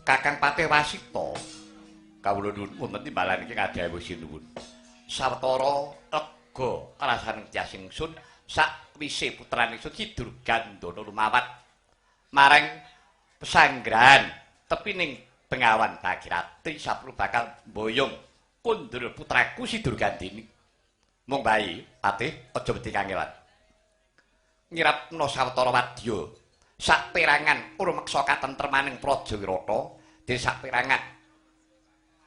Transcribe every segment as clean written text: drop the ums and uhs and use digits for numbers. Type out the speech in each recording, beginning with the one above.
Kakang Patih Wasita kawula nuwun wonten timbalan iki kadhawuh sinuwun. Sawetara lega rasaning tiyas ingsun sakwise putraning Ki Durgandana lumawat marang pesanggrahan tepining Bengawan Bagirati saperlu bakal mboyong kondur putraku si Durgandini. Mung bayi, Patih aja wedi kangelan. Nyiratna sawetara wadya saperangan urmeksa katentremaning Praja Wirata dene saperangan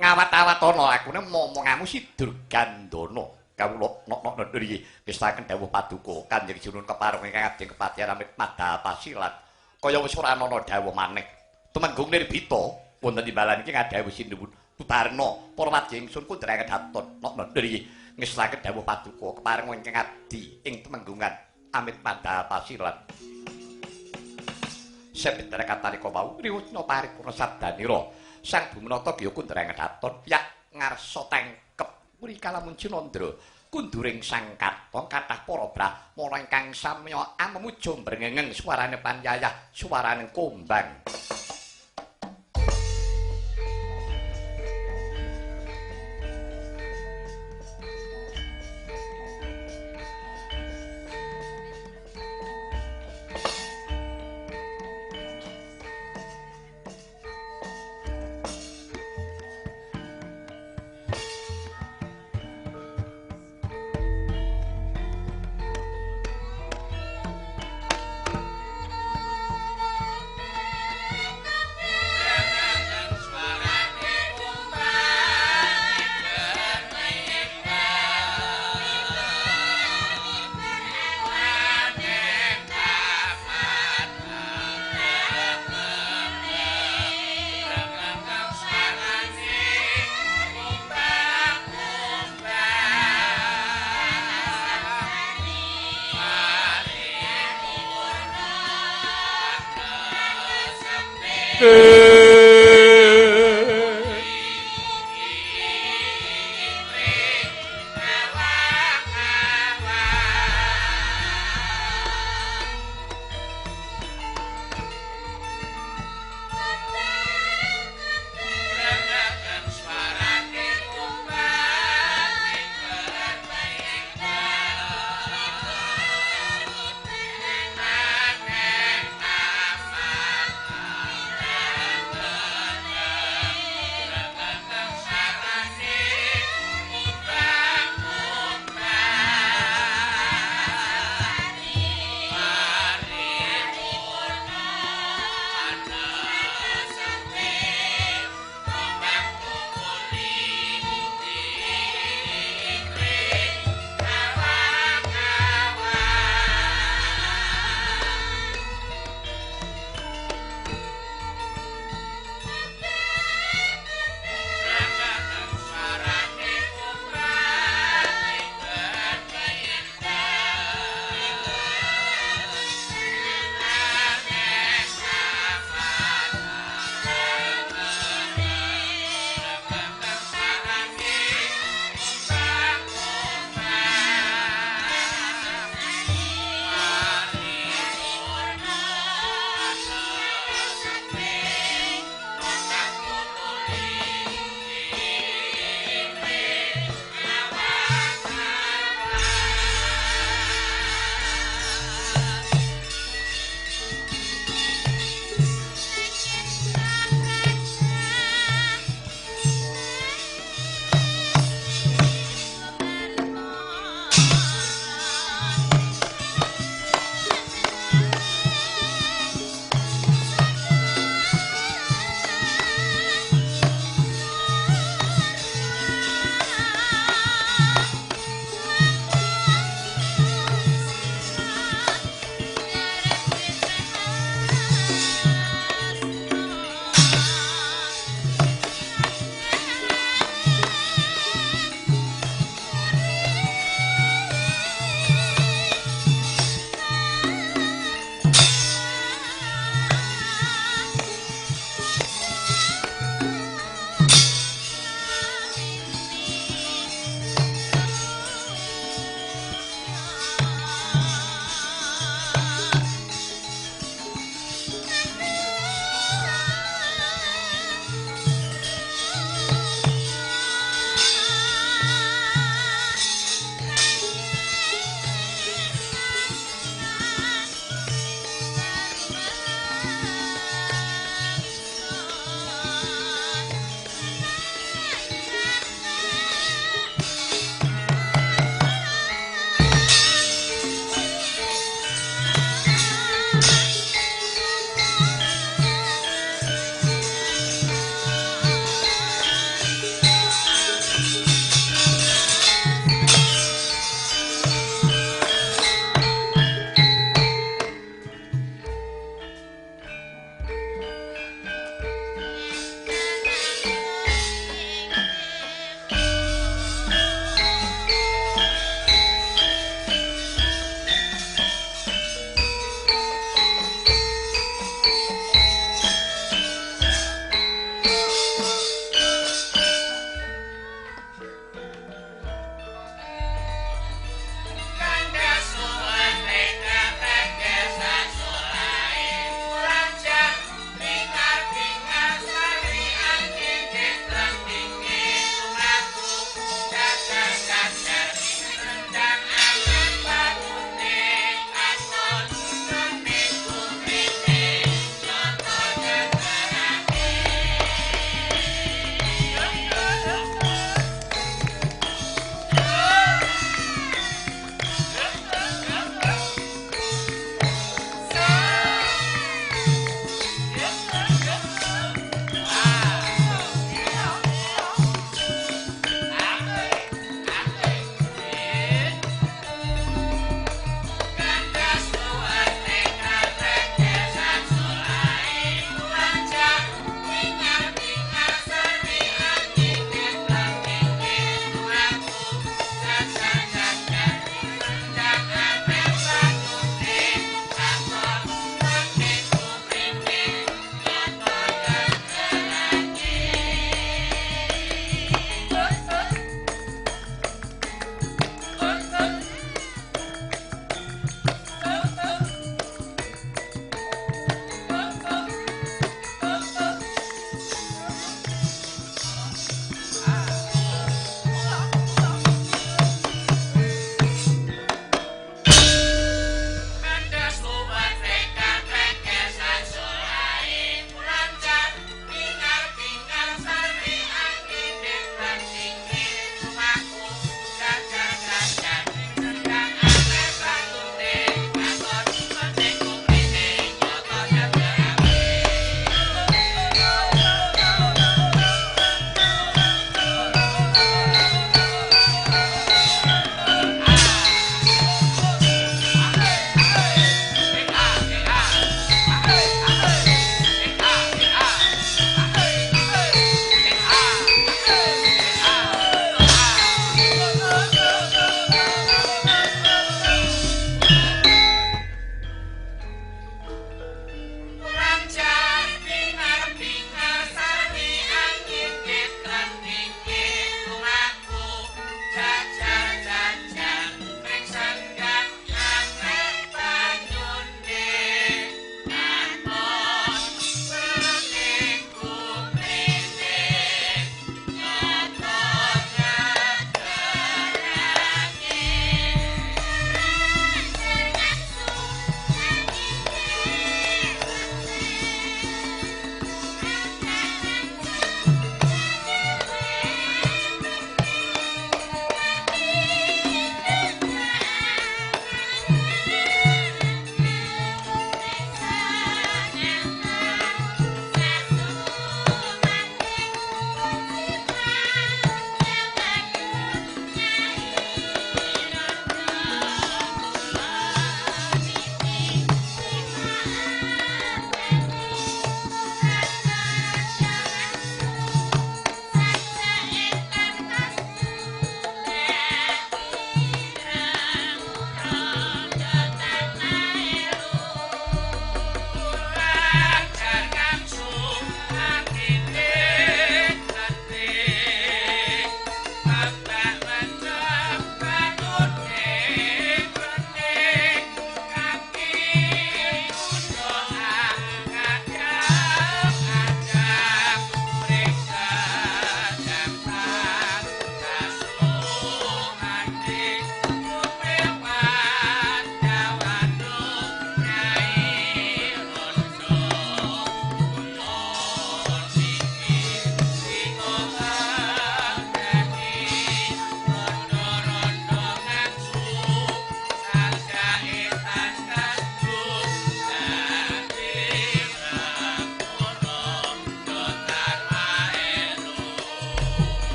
ngawat-awatana akune momongamu si Durgandana. Kawula nok niki ngestaken dawuh paduka Kanjeng Junun kepareng ingkang abdi kepatihan amit Madapasilat kaya wis ora ana dawuh maneh. Tumenggung Nirbita wonten timbalan iki ngadhawuh sinuwun Butarna para wadya ingsun kundharaken daton nok niki ngestaken dawuh paduka kepareng ingkang abdi ing temenggungan amit Madapasilat. Sepitra katarika wau riwuhna paripurna sabdanira Sang Bumenata ya kundharaken daton yak ngarsa tengkep mrikala Muncinandra kunduring Sang Karta kathah para brahmana ingkang samya amemuja brengeng suarane panyayah suarane kombang.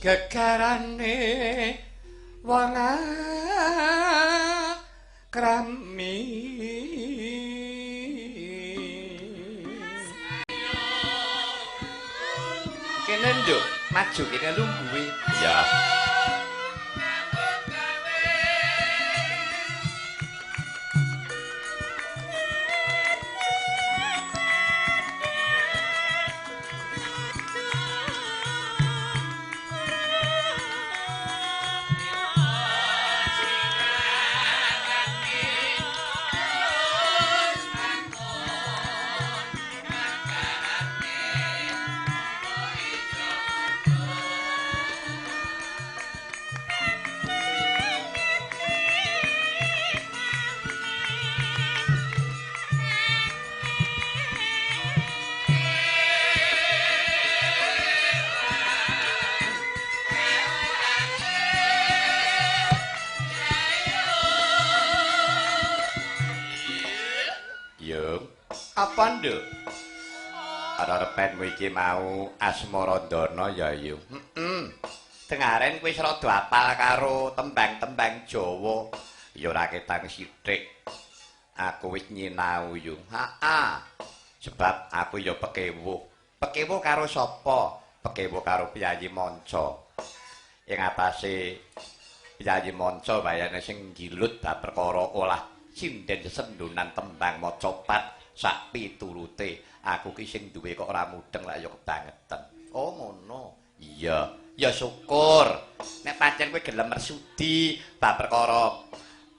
gegarane wong krami kene nduk maju kene lungguhe ya apa nduk arepenmu iki mau Asmarandana ya yu dengaren kowe wis rada apal karo tembang-tembang Jawa ya ora ketang sithik aku wis nyinau yu sebab aku ya pekewuh karo sapa pekewuh karo Piyayi Manca ing atase Piyayi Manca bayane sing gilut bab perkara olah sinden sendonan tembang macapat sak piturute aku ki sing duwe kok ora mudeng lak ya kebangetan. Oh ngono. Iya, ya syukur. Nek pancen kowe gelem mersudi bab perkara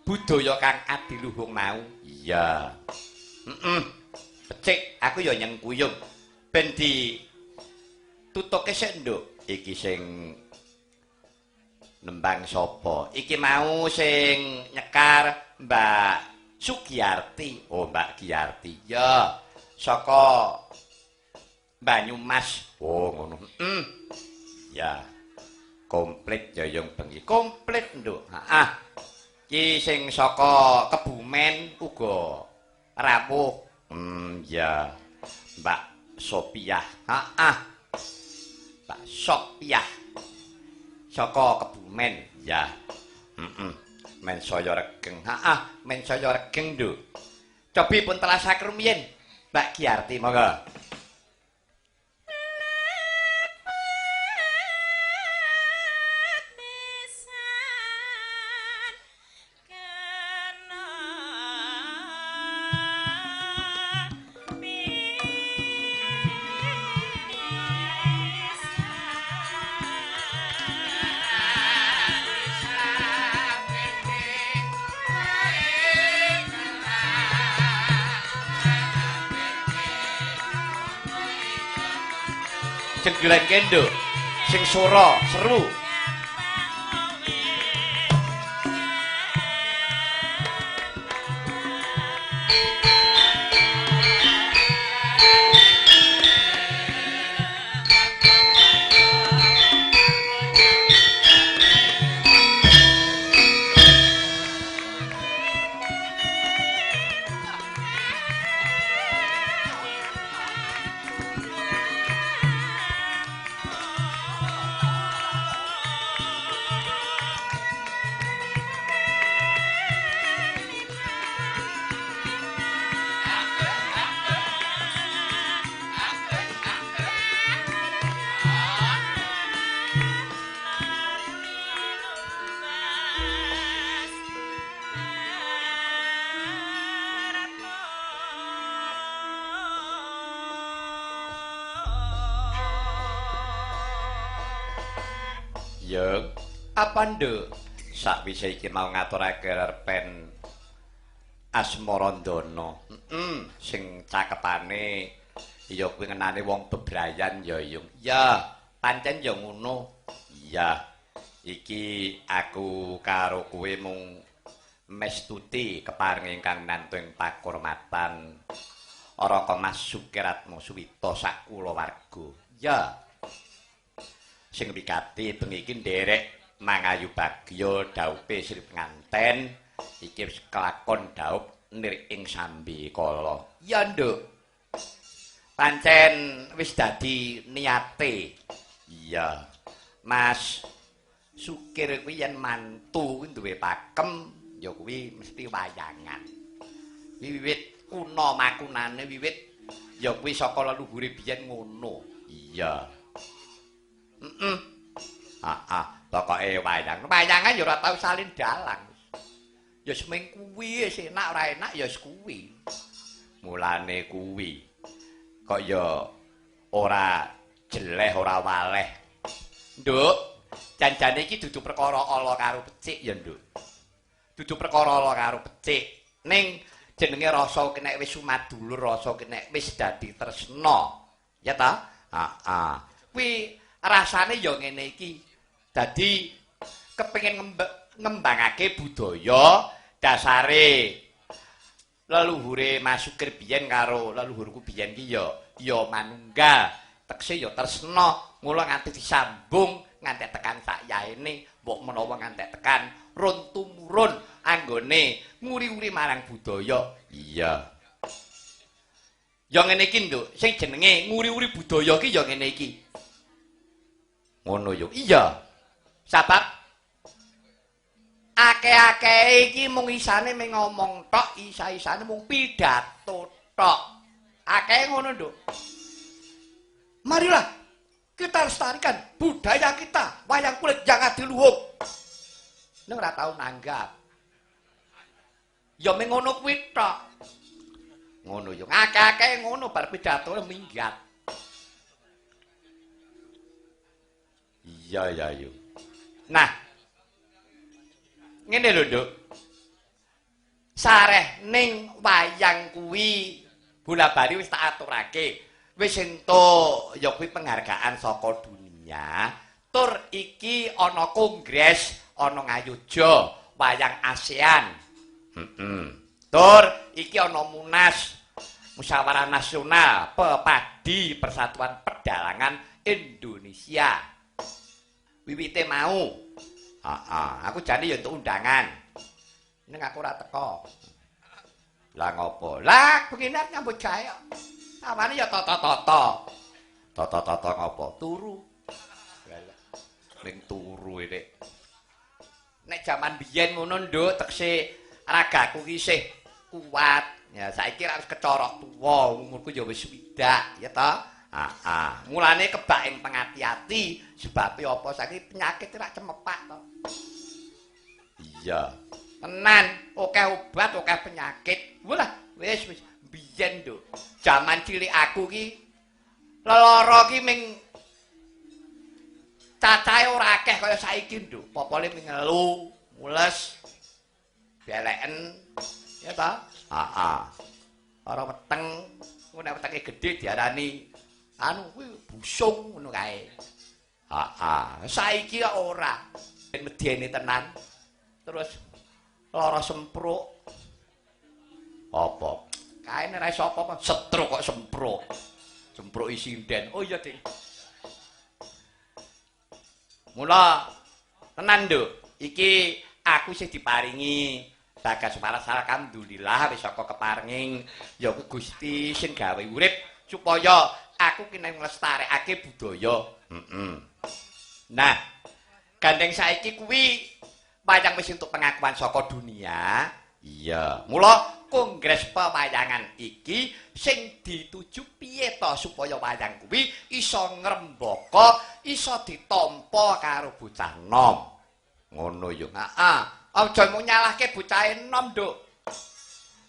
budaya kang adiluhung mau. Iya. Becik aku ya nyengkuyung ben di tutuke sik nduk. Iki sing nembang sapa? Iki mau sing nyekar Mbak Sugiyarti. Oh, Mbak Giyarti. Ya, saka Banyumas. Oh, ngono. Ya. Komplit ya yung bengi. Komplit, Nduk. Heeh. Ki sing saka Kebumen uga rawuh. Ya. Mbak Sopiah. Heeh. Mbak Sopiah. Saka Kebumen. Ya. Men saya regeng. Men saya regeng, Nduk. Cobi pun telasak rumiyin, Mbak Giyarti, monggo. Jenggolan kendo sing sura seru Apa nduk? Sakwise iki mau ngaturake repen Asmarandana. Sing cakepane ya kuwi ngenane wong bebrayan ya Yung. Ya, pancen ya ngono. Iya. Iki aku karo kowe mung mestuti keparing ingkang nantung pakurmatan Araka Mas Sukiratmo Suwita sak kulawarga. Ya. Sing wigati bengi iki nderek mangayu bagya daupe Sri penganten iki wis kelakon daup nirik ing sambi kala. Ya, Nduk. Pancen wis dadi niate. Iya. Mas Sukir kuwi yen mantu kuwi duwe pakem ya kuwi mesti wayangan. Wiwit kuna makunane wiwit ya kuwi saka leluhure biyen ngono. Iya. Pokoke wayangan ya ora tau salin dalang. Ya seming kuwi wis enak ora enak ya kuwi. Mulane kuwi kok ya ora jeleh ora waleh. Nduk, janjane iki dudu perkara ala karo becik ya, Nduk. Dudu perkara ala karo becik. Ning jenenge rasa nek wis sumadulur, rasa nek wis dadi tresna. Ya ta? Kuwi rasane ya ngene iki. Dadi kepengin ngembangake budaya dasare leluhure Mas Sukir biyen karo leluhurku biyen ki ya manunggal. Tekse ya tresna, mula nganti disambung nganti tekan sak yaene, mbok menawa nganti tekan run tumurun anggone nguri-uri marang budaya. Iya. Ya ngene iki, Nduk, sing jenenge nguri-uri budaya ki ya ngene iki. Ngono yo. Iya. Sabab akeh-akeh iki mung isane mung ngomong tok, isa-isane mung pidato tok. Akeh ngono, Nduk. Marilah kita lestarikan budaya kita, wayang kulit yang adiluhung. Ning ora tau nanggap. Ya mung ngono kuwi tok. Ngono yo. Akeh-akeh ngono bar pidato minggat. Iya ya yo. Nah, ngene lho, Nduk. Sareh ning wayang kuwi bola-bali wis tak aturake. Wis entuk ya kuwi penghargaan saka dunia. Tur iki ana kongres ana ngayuja wayang ASEAN. Tur iki ana Munas Musyawarah Nasional Pepadi Persatuan Pedalangan Indonesia. Wiwite mau. Aku jane ya entuk undangan. Ning aku ora teko. Lah ngopo? Lah begini nyambut gawe kok. Awane ya tata-tata. Tata-tata ngopo? Turu. Ning turu iki. Nek jaman biyen ngono, Nduk, tekse ragaku ki isih kuat. Ya saiki ra wis kecorok tuwa, umurku ya wis swidak, ya ta? Mulane kebak ing pengati-ati sebab apa saiki penyakit ora cemepak to. Iya. Tenan, akeh obat, akeh penyakit. Walah, wis biyen, Nduk. Jaman cilik aku ki lelara ki ming cacahe ora akeh kaya saiki, Nduk. Popole ming ngelu, mules, beleken, ya ta? Ora weteng, nek wetenge gedhe diarani anu kuwi busung ngono kae. Saiki kok ora. Medeni tenan. Terus lara sempruk. Apa? Kaene ra iso apa-apa, setruk kok sempruk. Sempruk isinden. Oh iya, Dik. Mula tenan, Nduk. Iki aku sing diparingi Bagas Waras alhamdulillah wis saka keparinging ya Gusti sing gawe urip supaya aku kene nglestarekake budaya. Nah, gandeng saiki kuwi wayang wis entuk pengakuan saka dunia. Iya. Mula kongres pewayangan iki sing dituju piye to supaya wayang kuwi iso ngrembaka, iso ditampa karo bocah nom. Ngono yo. Aja mung nyalahke bocahe nom, Nduk.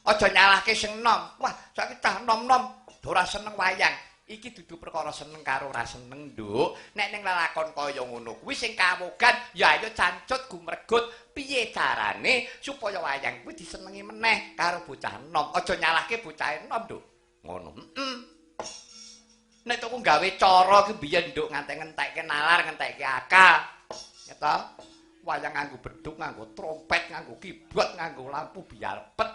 Aja nyalahke sing nom. Wah, saiki cah nom-nom ora seneng wayang. iki dudu perkara seneng karo ora seneng, Nduk. Nek ning lelakon kaya ngono kuwi sing kawogan ya ayo cancut gumregut piye carane supaya wayang kuwi disenengi meneh karo bocah enom. Aja nyalahke bocah enom, Nduk. Ngono. Nek tuku gawe cara ki biyen Nduk ngantek-ngentekke nalar, ngentekke akal. Ya ta? Wayang nganggo beduk, nganggo trompet, nganggo keyboard, nganggo lampu biar pet.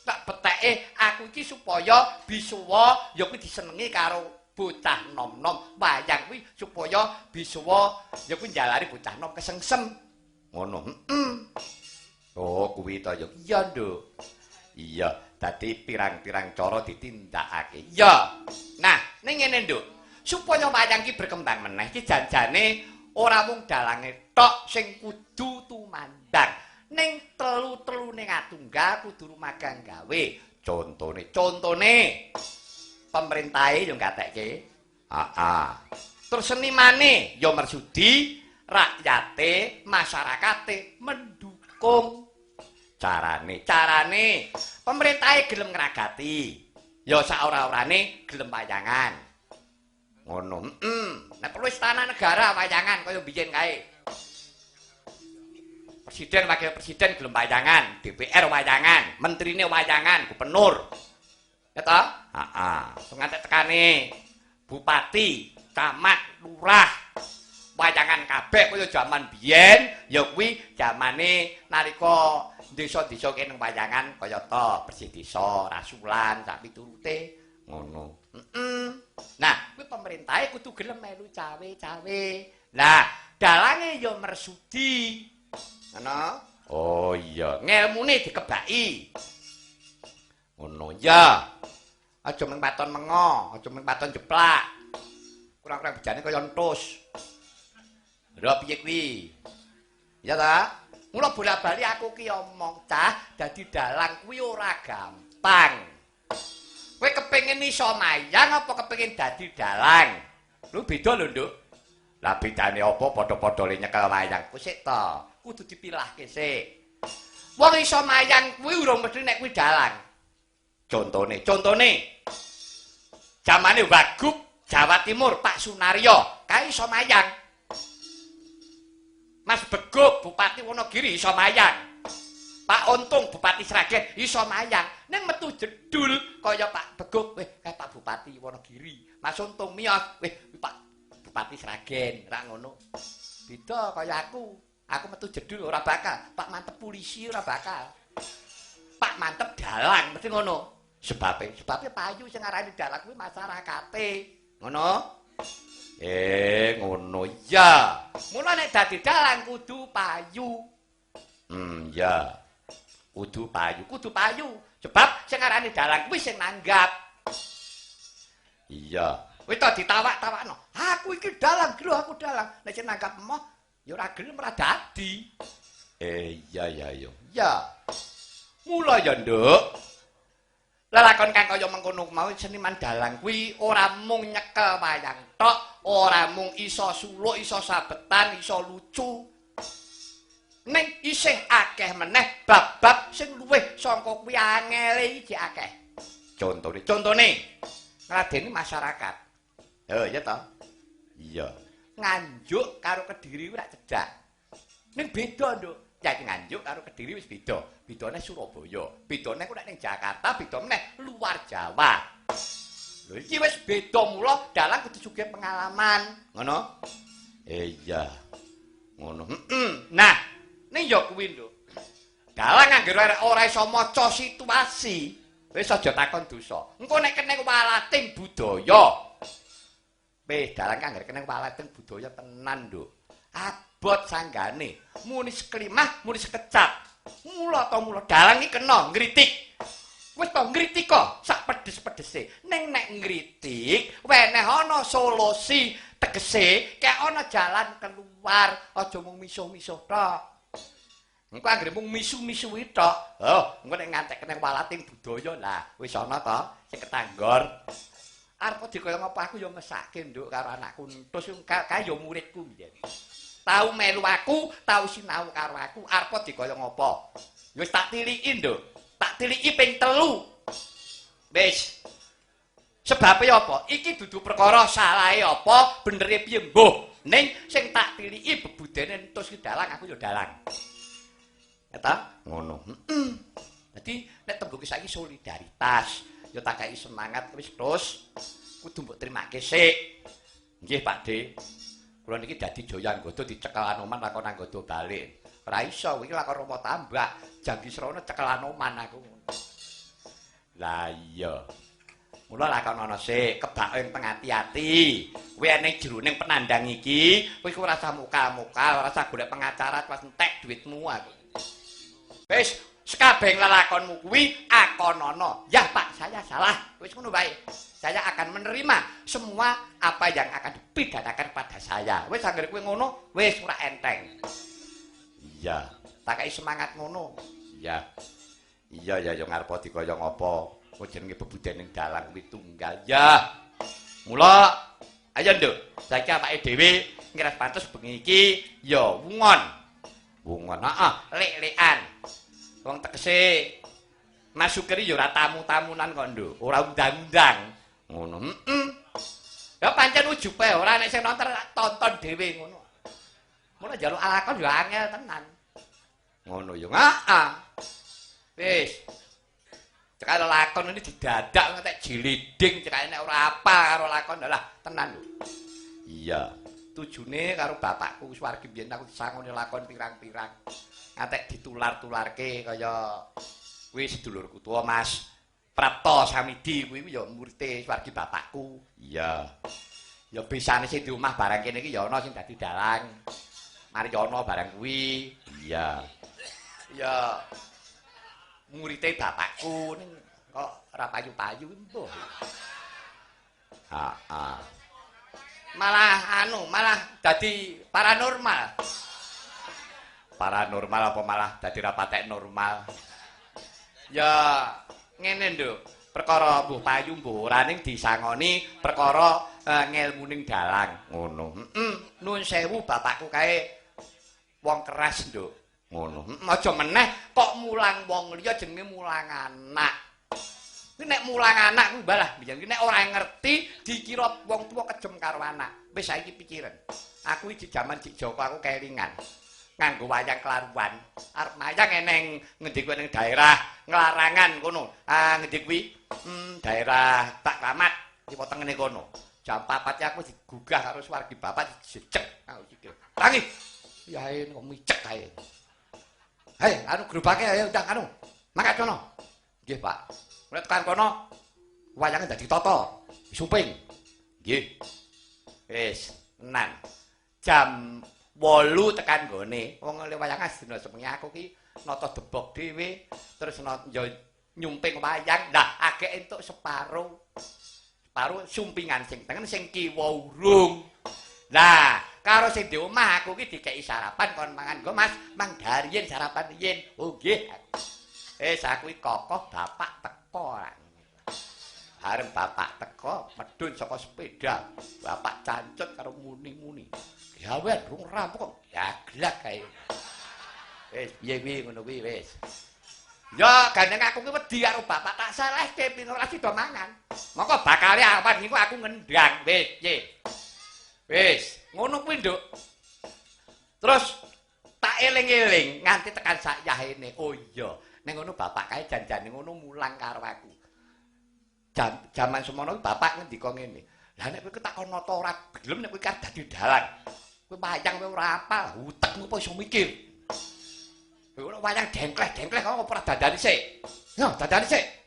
Tak beteke aku iki supaya bisuwa ya kuwi disenengi karo bocah nom-nom. Wayang kuwi supaya bisuwa ya kuwi njalari bocah nom kesengsem. Ngono. Oh, kuwi to ya. Iya, Nduk. Iya, dadi pirang-pirang cara ditindakake. Iya. Nah, ning ngene, Nduk. Supaya wayang iki berkembang meneh iki janjane ora mung dalange tok sing kudu tumandang. Ning telu-telune ngatunggal kudu rumagang gawe. Contone pemerintahe yo ngatekke. Terus senimane yo mersudi, rakyate, masyarakate mendukung. Carane pemerintahe gelem ngragati. Ya saora-orane gelem wayangan. Ngono. Nek perlu istana negara wayangan kaya biyen kae. Presiden wakil presiden gelem wayangan, DPR wayangan, menterine wayangan, gubernur. Ya ta? Ngantek tekane bupati, camat, lurah wayangan kabeh kaya jaman biyen, ya kuwi jamane nalika desa-desa kene wayangan kaya ta bersih desa, rasulan, sak piturute ngono. Nah, kuwi pemerintahe kudu gelem melu cawe-cawe. Lah, dalange ya mersudi. Ana? Oh iya, ngelmune dikebaki. Ngono ya. Aja mung paton mengo, aja mung paton jeplak. Kurang-kurang bejane kaya entus. Lha piye kuwi? Ya ta? Mula bola-bali aku ki omong cah, dadi dalang kuwi ora gampang. Kowe kepengin iso mayang apa kepengin dadi dalang? Lu beda lho, Nduk. Lah bedane apa padha-padha le nyekel wayang? Ku sik to. Kudu dipilahke sik. Wong iso mayang kuwi urung mesti nek kuwi dalang. Contone. Jamane Wagub Jawa Timur Pak Sunaryo kae iso mayang. Mas Beguk Bupati Wonogiri iso mayang. Pak Untung Bupati Sragen iso mayang. Ning metu jedul kaya Pak Beguk, kae Pak Bupati Wonogiri. Mas Untung miyos, Pak Bupati Sragen, ra ngono. Beda kaya aku. Aku metu jedul ora bakal. Pak Mantep polisi ora bakal. Pak Mantep dalang mesti ngono. Sebabe payu sing arani dalang kuwi masyarakate. Ngono? Ngono ya. Mula nek dadi dalang kudu payu. Ya. Kudu payu. Sebab sing arani dalang kuwi sing nanggap. Iya. Kuwi to ditawak-tawakno. Aku iki dalang, lho aku dalang. Nek sing nanggap emoh ya ora gelem ora dadi. Iya. Ya. Mula ya, Nduk. Lelakon kang kaya mengkono mau seniman dalang kuwi ora mung nyekel wayang tok, ora mung iso suluk, iso sabetan, iso lucu. Ning isih akeh meneh bab-bab sing luwih saka kuwi angele iki akeh. Contone ngladeni masyarakat. Ya ta? Iya. Nganjuk karo Kediri ora cedhak. Ning beda, Nduk. Ya Nganjuk karo Kediri wis beda. Bedane Surabaya. Bedane kok nek ning Jakarta, beda meneh luar Jawa. Lho iki wis beda mula dalang kudu sugih pengalaman, ngono? Iya. Ngono. Nah, ning ya kuwi, Nduk. Dalang anggere ora iso maca situasi, wis aja takon dosa. Engko nek kene walating budaya. Dalang anggere kene walating budaya tenan, Nduk. Abot sanggane, muni seklimah, muni sekecap. Mula dalang iki kena ngritik. Wis to ngritik kok sak pedes-pedese. Ning nek ngritik, weneh ana solusi, tegese kek ana jalan keluar, aja mung misuh-misuh tok. Engko anggere mung misu-misuhi tok. Engko nek ngantek kene walating budaya lah, wis ana to sing ketanggor. Arep dikaya ngapa aku ya mesake, Nduk, karo anakku entus kae ya muridku mbiyen. Tau melu aku, tau sinau karo aku, arep dikaya ngapa. Wis tak tiliki, Nduk. Tak tiliki ping 3. Wis. Sebabe apa? Iki dudu perkara salahe apa, benere piye mbuh. Ning sing tak tiliki bebudene entus ki dalang, aku ya dalang. Eta ngono. Dadi nek tembung saiki solidaritas, ya tak kei semangat wis terus kudu mbok trimake sik. Nggih, Pakde. Kula niki dadi Jaya Anggodo dicekel Anoman lakon Anggodo balik. Ora iso, iki lakon Rama Tambak, Janggi Srana cekel Anoman aku. Lah iya. Mula lakon ana sik, kebak ing pengati-ati. Kuwi ning jroning penandang iki, kowe iku ora usah muka-muka, ora usah golek pengacara pas entek duitmu aku. Wis, sekabehing lelakonmu kuwi akonono. Ya, Pak, saya salah. Wis ngono bae. Saya akan menerima semua apa yang akan dipidanakan pada saya. Wis anggere kowe ngono, wis ora enteng. Iya, tak kei semangat ngono. Iya. Iya ya yo ngarep dikaya ngapa. Kok jenenge bebudening dalang kuwi tunggal. Ya. Mula ayo Nduk, saiki awake dhewe ngiras pantes bengi iki ya wungon. Wungon, heeh, lek-lekan. Wong tekese Mas Sukri ya ora tamu-tamunan kok Nduk, ora undang-undang. Ngono. Ya pancen ujupe ora nek sing nonton tonton dhewe ngono. Mula njaluk alakon ya angel tenan. Ngono ya. Heeh. Wis. Cekal lakon ini didadak ngetek jiliding cekal nek ora apa karo lakon lah tenan lho. Iya, tujune karo bapakku Suwargi biyen aku disangoni lakon pirang-pirang. Ngantek ditular-tularke kaya kuwi sedulurku tuwa Mas Prapto Samidi kuwi ya murid Suwargi bapakku. Iya. Ya bisane sing di omah barang kene iki ya ana sing dadi dalang. Maryono barang kuwi. Iya. Ya muridé bapakku ning kok ora payu-payu mbuh. Heeh. Malah dadi paranormal. Paranormal apa malah dadi ra patek normal. Ya ngene Nduk, perkara mbuh payu mbuh ora ning disangoni perkara ngelmuning dalang ngono. Nuwun sewu bapakku kae wong keras Nduk. Ngono. Aja meneh kok mulang wong liya jenenge mulang anak. Kuwi nek mulang anak kuwi balah biyen nek ora ngerti dikira wong tuwa kejem karo anak. Wis saiki pikiran. Aku iki jaman Cik Joko aku kelingan. Nganggo wayang kelaruan. Arep mayang eneng ngendi kuwi ning daerah Nglarangan kono. Ngendi kuwi? Daerah Tak Kramat liwat tengene kono. Jam 4 aku digugah karo Suwargi bapak dijecek. Aku iki. Tangi. Yae kok micek kae. Hei, gerobake ayo ndang mangkat kono. Nggih, Pak. Mulai tekan kono wayange dadi tata, sumping. Nggih. Wis, tenan. Jam 8 tekan gone. Wong le wayang asdina sepengi aku ki nata debok dhewe, terus yo nyumping wayang. Lah, agek entuk separo. Separo sumpingan sing tengen sing kiwa urung. Lah, karo sing di omah aku ki dikeki sarapan kon mangan nggo Mas, mang dariyen sarapan riyen. Oh nggih. Aku iki kokoh bapak teko. Arep bapak teko medhun saka sepeda. Bapak cancut karo muni-muni. Gawean rung rampung kok gaglak kae. Wis piye ngono kuwi wis. Ya gandeng aku ki wedi karo bapak tak salehke pin ora sida mangan. Mongko bakale awan niku aku ngendang wis piye. Wis, ngono kuwi, Nduk. Terus tak eling-eling nganti tekan sak yahene. Oh iya, ning ngono bapak kae janjane ngono mulang karo aku. Jaman semono bapak ngendika ngene. Lah nek kowe ketakon nata ora gelem nek kowe karep dadi dalang. Kowe wayang kowe ora apal, utekmu apa iso mikir. Kowe wayang dengkleh-dengkleh kok ora dadani sik. Yo, dadani sik.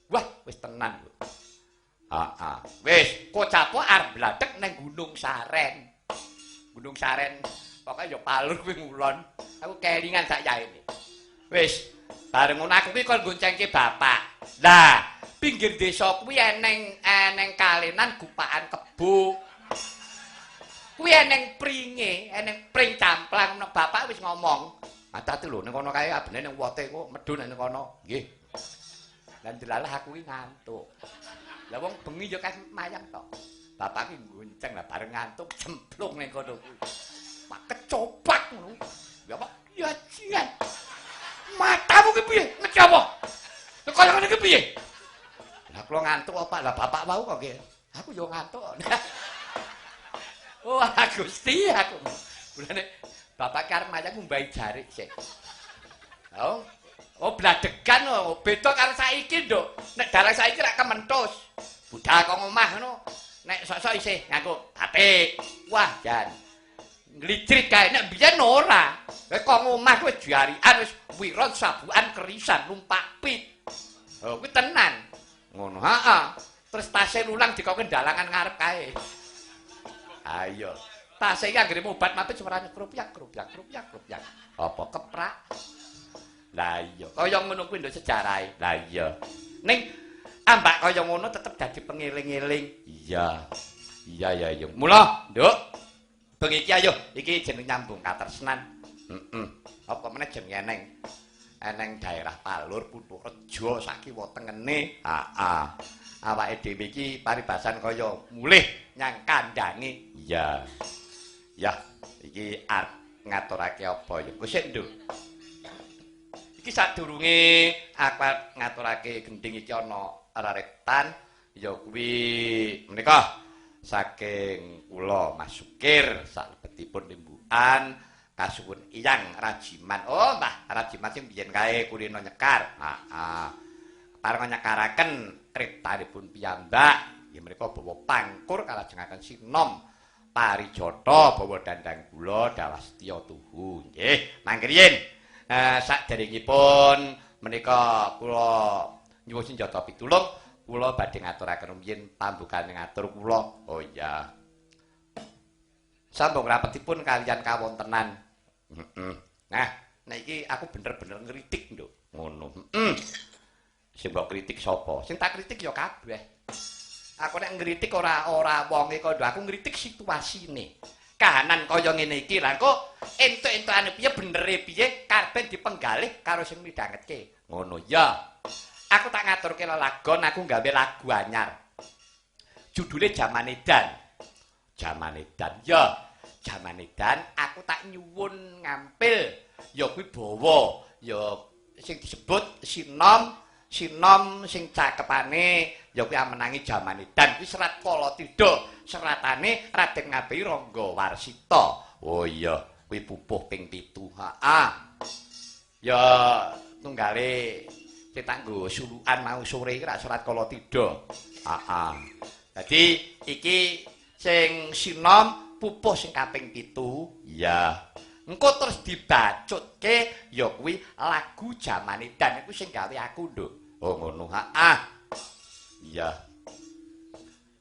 Wah, wis tenan lho. Wis, kocapo arep bladhek nang Gunung Saren. Gunung Saren, pokoke ya palur kuwi ngulon. Aku kelingan sak yaene. Wis, bareng ngono aku kuwi kon goncengke bapak. Lah, pinggir desa kuwi eneng kalenan gupakan kebo. Kuwi eneng pringe, eneng pring camplang nek bapak wis ngomong. Hati-hati lho ning kono kae abene ning wote kok medhun ning kono. Nggih. Lan delalah aku kuwi ngantuk. Lah wong bengi ya kan mayang tok. Bapak ki gonceng lah bareng ngantuk cemplung ning kono kuwi. Pak kecopak ngono. Ya Pak, ya jian. Matamu ki piye? Ngece apa? Kaya ngene ki piye? Lah kula ngantuk apa lah bapak wau kok nggih. Aku yo ngantuk. Wah, Gusti aku. Mulane bapak karep mayang ngumbahi jarik sik. Oh. Oh, bladegan oh, beda karo saiki, Nduk. Nek dalang saiki rak kementhus. Budal kok omah ngono. Nek sok-sok isih nganggo batik. Wah, jan. Nglijrit kae nek biyen ora. Kok omah wis diarikan wis wiron sabukan kerisan numpak pit. Oh, kuwi tenan. Ngono, heeh. Terus tase lulang dikoke dalangan ngarep kae. Ayo. Tase iki anggere obat mati ora nyekrupiak. Apa keprak? Lah iya, kaya ngono kuwi nduk sejarahe. Lah iya. Ning ambak kaya ngono tetep dadi pengeling-eling. Iya. Iya. Mula, Nduk. Bengi iki ayo, iki jeneng nyambung katresnan. Apa meneh jeneng eneng. Eneng daerah Palur, Puturejo sakiwa tengene. Heeh. Awake dhewe iki paribasan kaya mulih nyang kandange. Iya. Ya, iki arep ngaturake apa ya? Kusik, Nduk. Iki sadurunge aku ngaturake gending iki ana raretan ya kuwi menika saking kula Mas Sukir salebetipun limbukan kasuwun Iyang Rajiman. Oh, Mbah Rajiman sing biyen kae kulino nyekar. Heeh. Pareng nyekaraken kriptanipun piyambak ya menika bawa pangkur kalajengaken sinom parijata bawa dandang gula dawastya tuhu. Nggih, mangke riyin saderengipun menika kula nyuwun senjata pitulung kula badhe ngaturaken rumiyin pambukane ngatur kula. Oh iya. Sambung rapetipun kaliyan kawontenan. Nah, iki aku bener-bener ngritik, Nduk. Ngono. Sing mbok kritik sapa? Sing tak kritik ya kabeh. Aku nek ngritik ora wonge kok aku ngritik situasine. Kahanan kaya ngene iki lha kok entuk-entukane piye benere piye karepe dipenggalih karo sing midhangetke. Ngono ya. Aku tak ngaturke lelagon aku nggawe lagu anyar. Judule Jaman Edan. Jaman Edan. Ya, Jaman Edan aku tak nyuwun ngampil ya kuwi bawa ya sing disebut sinom sing cakepane ya kuwi amenangi Jaman Edan kuwi serat Kalatidha seratane Raden Ngabehi Rangga Warsita. Oh iya kuwi pupuh ping 7. Heeh. Ya tunggale cetak nggo sulukan mau sore iki rak serat Kalatidha. Heeh. Dadi iki sing sinom pupuh sing kaping 7. Iya. Engko terus dibacutke ya kuwi lagu Jaman Edan iku sing gawe aku, Nduk. Oh ngono. Heeh. Iya.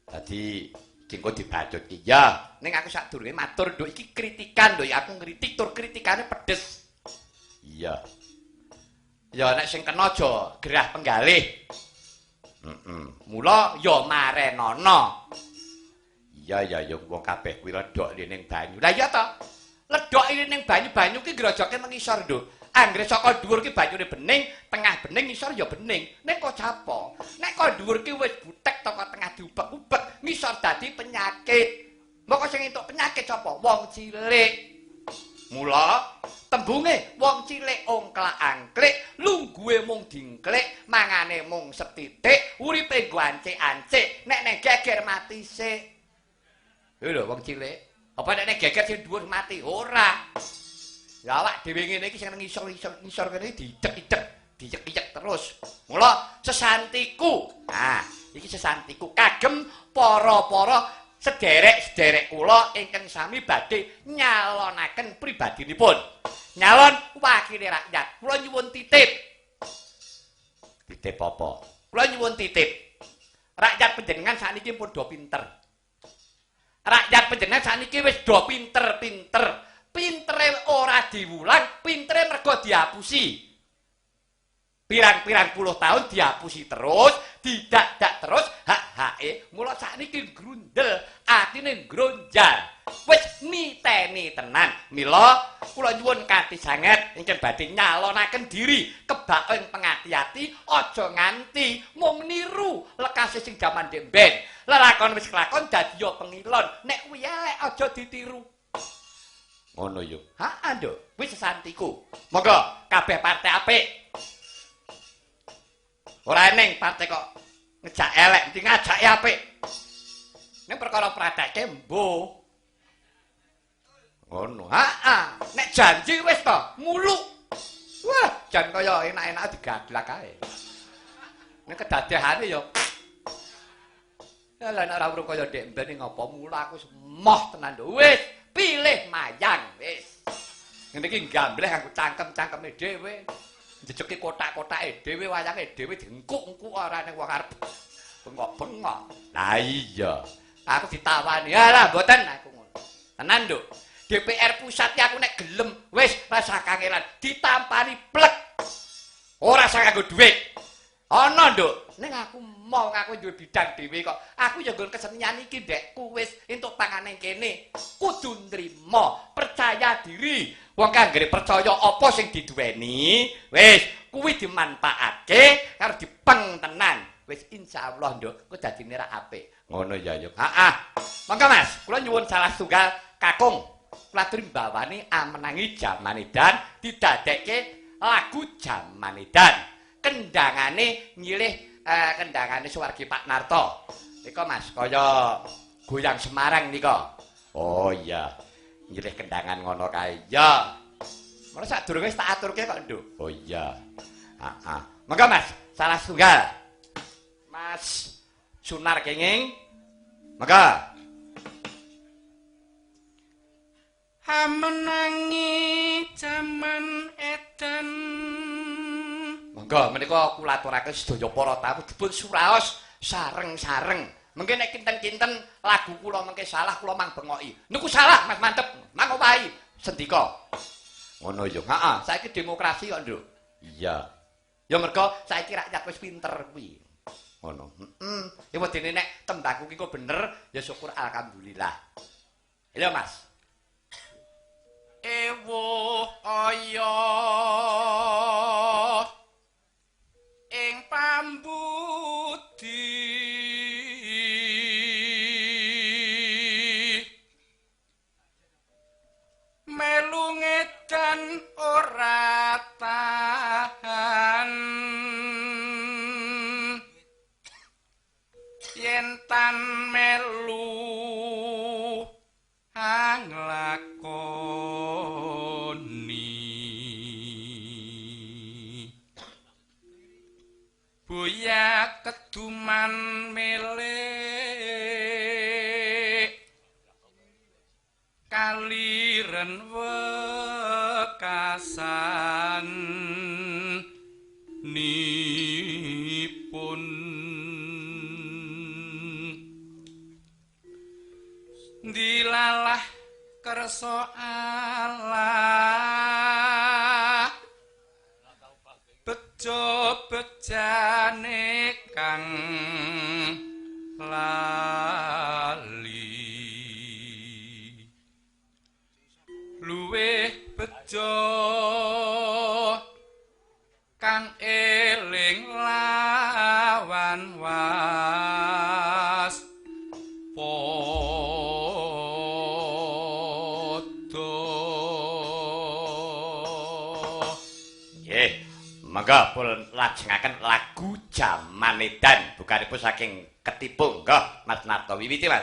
Dadi engko dibacutke. Ya, ning aku sadurunge matur, Nduk, iki kritikan, Nduk. Aku ngritik tur kritikane pedes. Iya. Ya nek sing kena aja gerah penggalih. Mula ya marenana. Iya wong kabeh kuwi ledok ning banyu. Lah iya to. Ledok ning banyu ki grojoke mengisor, Nduk. Anggere saka dhuwur ki banyune bening, tengah bening, ngisor ya bening. Nek kok capo. Nek kok dhuwur ki wis butek teko tengah diubek-ubek, ngisor dadi penyakit. Moko sing entuk penyakit sapa? Wong cilik. Mula tembunge wong cilik ongklak-angklik, lungguhe mung dingklik, mangane mung setitik, uripe nggo ancik-ancik, nek ning geger mati sik. Lho wong cilik. Apa nek ning geger sing dhuwur mati? Ora. Ya awak dhewe ngene iki sing ngisor kene dicek-icek terus. Mula sesantiku. Nah, iki sesantiku kagem para-para sederek-sederek kula ingkang sami badhe nyalonaken pribadinipun. Nyalon wakile rakyat. Kula nyuwun titip. Titip apa? Kula nyuwun titip. Rakyat panjenengan sakniki pun do pinter. Rakyat panjenengan sakniki wis do pinter-pinter. Pintere ora diwulang, pintere mergo diapusi. Pirang-pirang puluh tahun diapusi terus, didak-dak terus, hak-hake mula sakniki grundel, atine ngronjal. Wis niteni tenan. Mila kula nyuwun kanthi sanget ingkang badhe nyalonaken diri kebaken pengati-ati, aja nganti mung niru lekase sing jaman demben. Lelakon wis kelakon dadi ya pengilon. Nek kuwi elek aja ditiru. Ngono yo. Heeh, Nduk. Kuwi sesantiku. Monggo kabeh partai apik. Ora eneng partai kok Ngejak elek, mesti ngajake apik. Nek perkara praktekke mbuh. Ngono. Heeh. Nek janji wis to, muluk. Wah, jan kaya enak-enak digaglak ae. Nek kedadehane ya lah nek ora urung kaya ndek mbene ngopo mula aku semoh tenan lho. Wis, pilih mayang wis. Ngene iki gambleh aku cangkem-cangkeme dhewe. Njejeki kotak-kotake dhewe, wayange dhewe diengkuk-engkuk ora ning wong arep bengok-bengok. Lah iya. Aku ditawani. Alah mboten aku ngono. Tenan, Nduk. DPR pusat aku nek gelem wis rasa kangelan ditampani plek. Ora usah nganggo dhuwit. Ana, Nduk. Ning aku mau aku duwe bidang dhewe kok. Aku ya nggon kesenian iki, Ndekku wis entuk pangane kene. Kudu nrimo, percaya diri. Wong kanggere percaya apa sing diduweni, wis kuwi dimanfaatke karo dipeng tenan. Wis insyaallah, Nduk, ku dadine ra apik. Ngono ya, Yuk. Heeh. Monggo, Mas, kula nyuwun salah tunggal kakung. Kula aturi mbawani amenangi jaman edan didadekke lagu jaman edan. Kendangane nyilih kendangane Suwargi Pak Narto. Nika Mas, kaya goyang Semarang nika. Oh iya. Nyilih kendangan ngono kae. Ya. Mula sadurunge wis tak aturke kok, Nduk. Oh iya. Heeh. Monggo Mas, salah tunggal. Mas Sunar kenging. Monggo. Amenangi jaman edan. Monggo menika kula aturake sedaya para tamu dipun suraos sareng-sareng. Mengke nek kinten-kinten lagu kula mengke salah kula mang bengoki. Niku salah Mas mantep. Mang opahi sendika. Ngono ya. Heeh, saiki demokrasi kok, Nduk. Iya. Ya mergo saiki rakyat wis pinter kuwi. Ngono. Heeh. Ya wedine nek tembakku ki kok bener ya syukur alhamdulillah. Lho Mas. Ewo aya ing pambudi melu ngedan ora tahan yen tan melu anglakoni boya keduman melek kaliren wekasan nipun dilalah kersa Allah bejo bejane kang lali luweh bejo kang eling lawan was Monggo pun lajengaken lagu jaman edan bukanipun saking Ketipung. Nggih, Mas Narto wiwiti, Mas.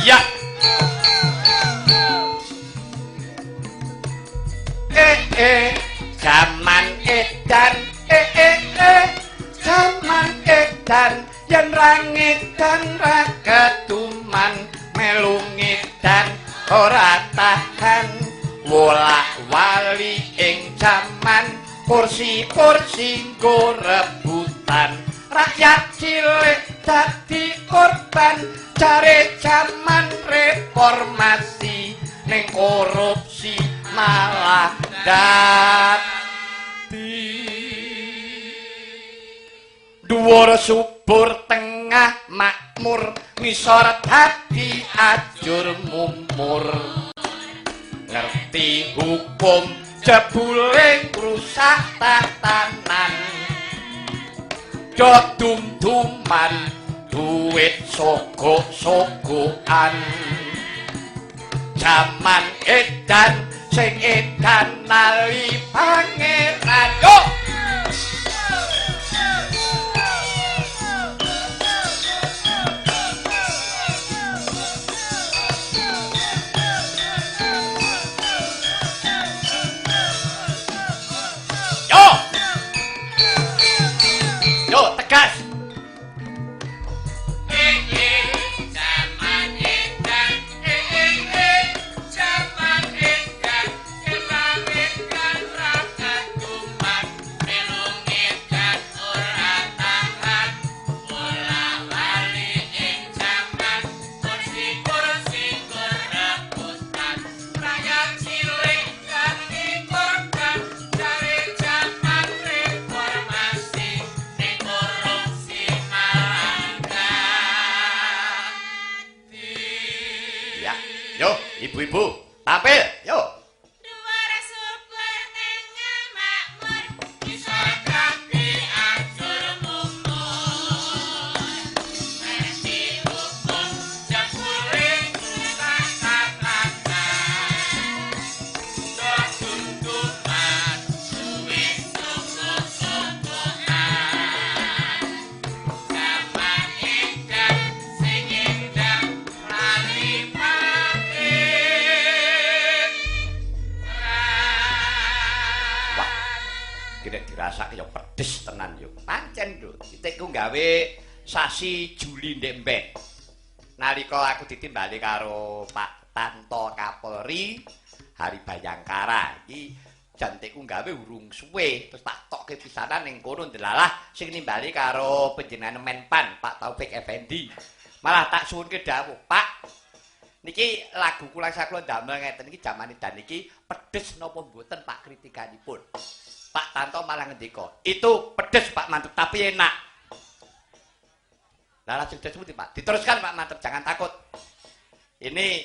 Ya. Jaman edan jaman edan yen rangedan ra ketuman melu ngedan ora tahan wolak-wali ing jaman kursi-kursi nggo rebutan rakyat cilik dadi korban jare jaman reformasi ning korupsi malah dadi dhuwur subur tengah makmur ngisor dadi ajur mumur ngerti hukum jebule rusak tatanan dum-duman duit sogok-sogokan jaman edan sing edan nali pangeran yo tegas Zaman edan zaman edan zaman edan rasa kuman melung edan ora tahan bola bali ing zaman kursi rebutan rakyat cilik dadi korban dari zaman reformasi ning korupsi malangga ya yo ibu-ibu tampil yo Dhuwur subur tengah makmur isor dadi ajur mumur ngerti hukum jebule rusak tatanan dum-duman duit sogok-sogokan zaman edan sing edan lali wah kira dirasake yo pedes tenan yo pancen lho titikku gawe sasi Juli ndek nalika aku ditimbali karo Pak Tanto Kapolri Hari Bayangkara iki jantikku gawe urung suwe terus tak tokke pisanan ning kono ndelalah sing nimbali karo panjenengan Menpan Pak Taufik Effendi malah tak suwunke dawuh Pak niki lagu kula sakula damel ngeten iki jaman edan iki pedes napa mboten Pak kritikanipun Pak Tanto malah ngendika itu pedes Pak Mantep tapi enak lah langsung disebut Pak diteruskan Pak Mantep jangan takut ini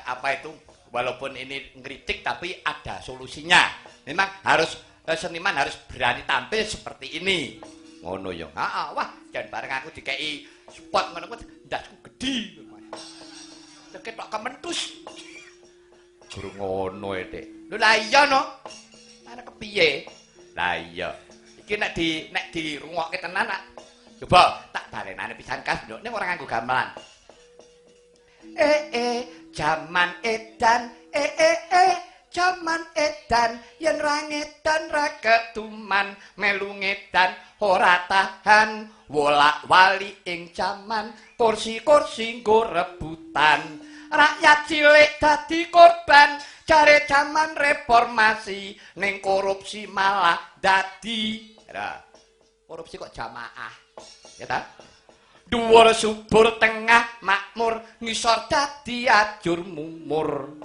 apa itu walaupun ini ngeritik tapi ada solusinya memang harus seniman harus berani tampil seperti ini ngono yo wah jan bareng aku dikei spot ngono kuwi ndasku gedhi ketok kementus guru ngono Dik lho lah iya no ana kepiye lah iya iki nek di rungokke tenan nak coba tak balenane pisan kas nduk ning ora nganggo gamelan jaman edan jaman edan yen ra ngedan ra ketuman melu ngedan ora tahan wolak-wali ing jaman kursi-kursi nggo rebutan rakyat cilik dadi korban jare jaman reformasi ning korupsi malah dadi korupsi kok jamaah ya ta dhuwur subur tengah makmur ngisor dadi ajur mumur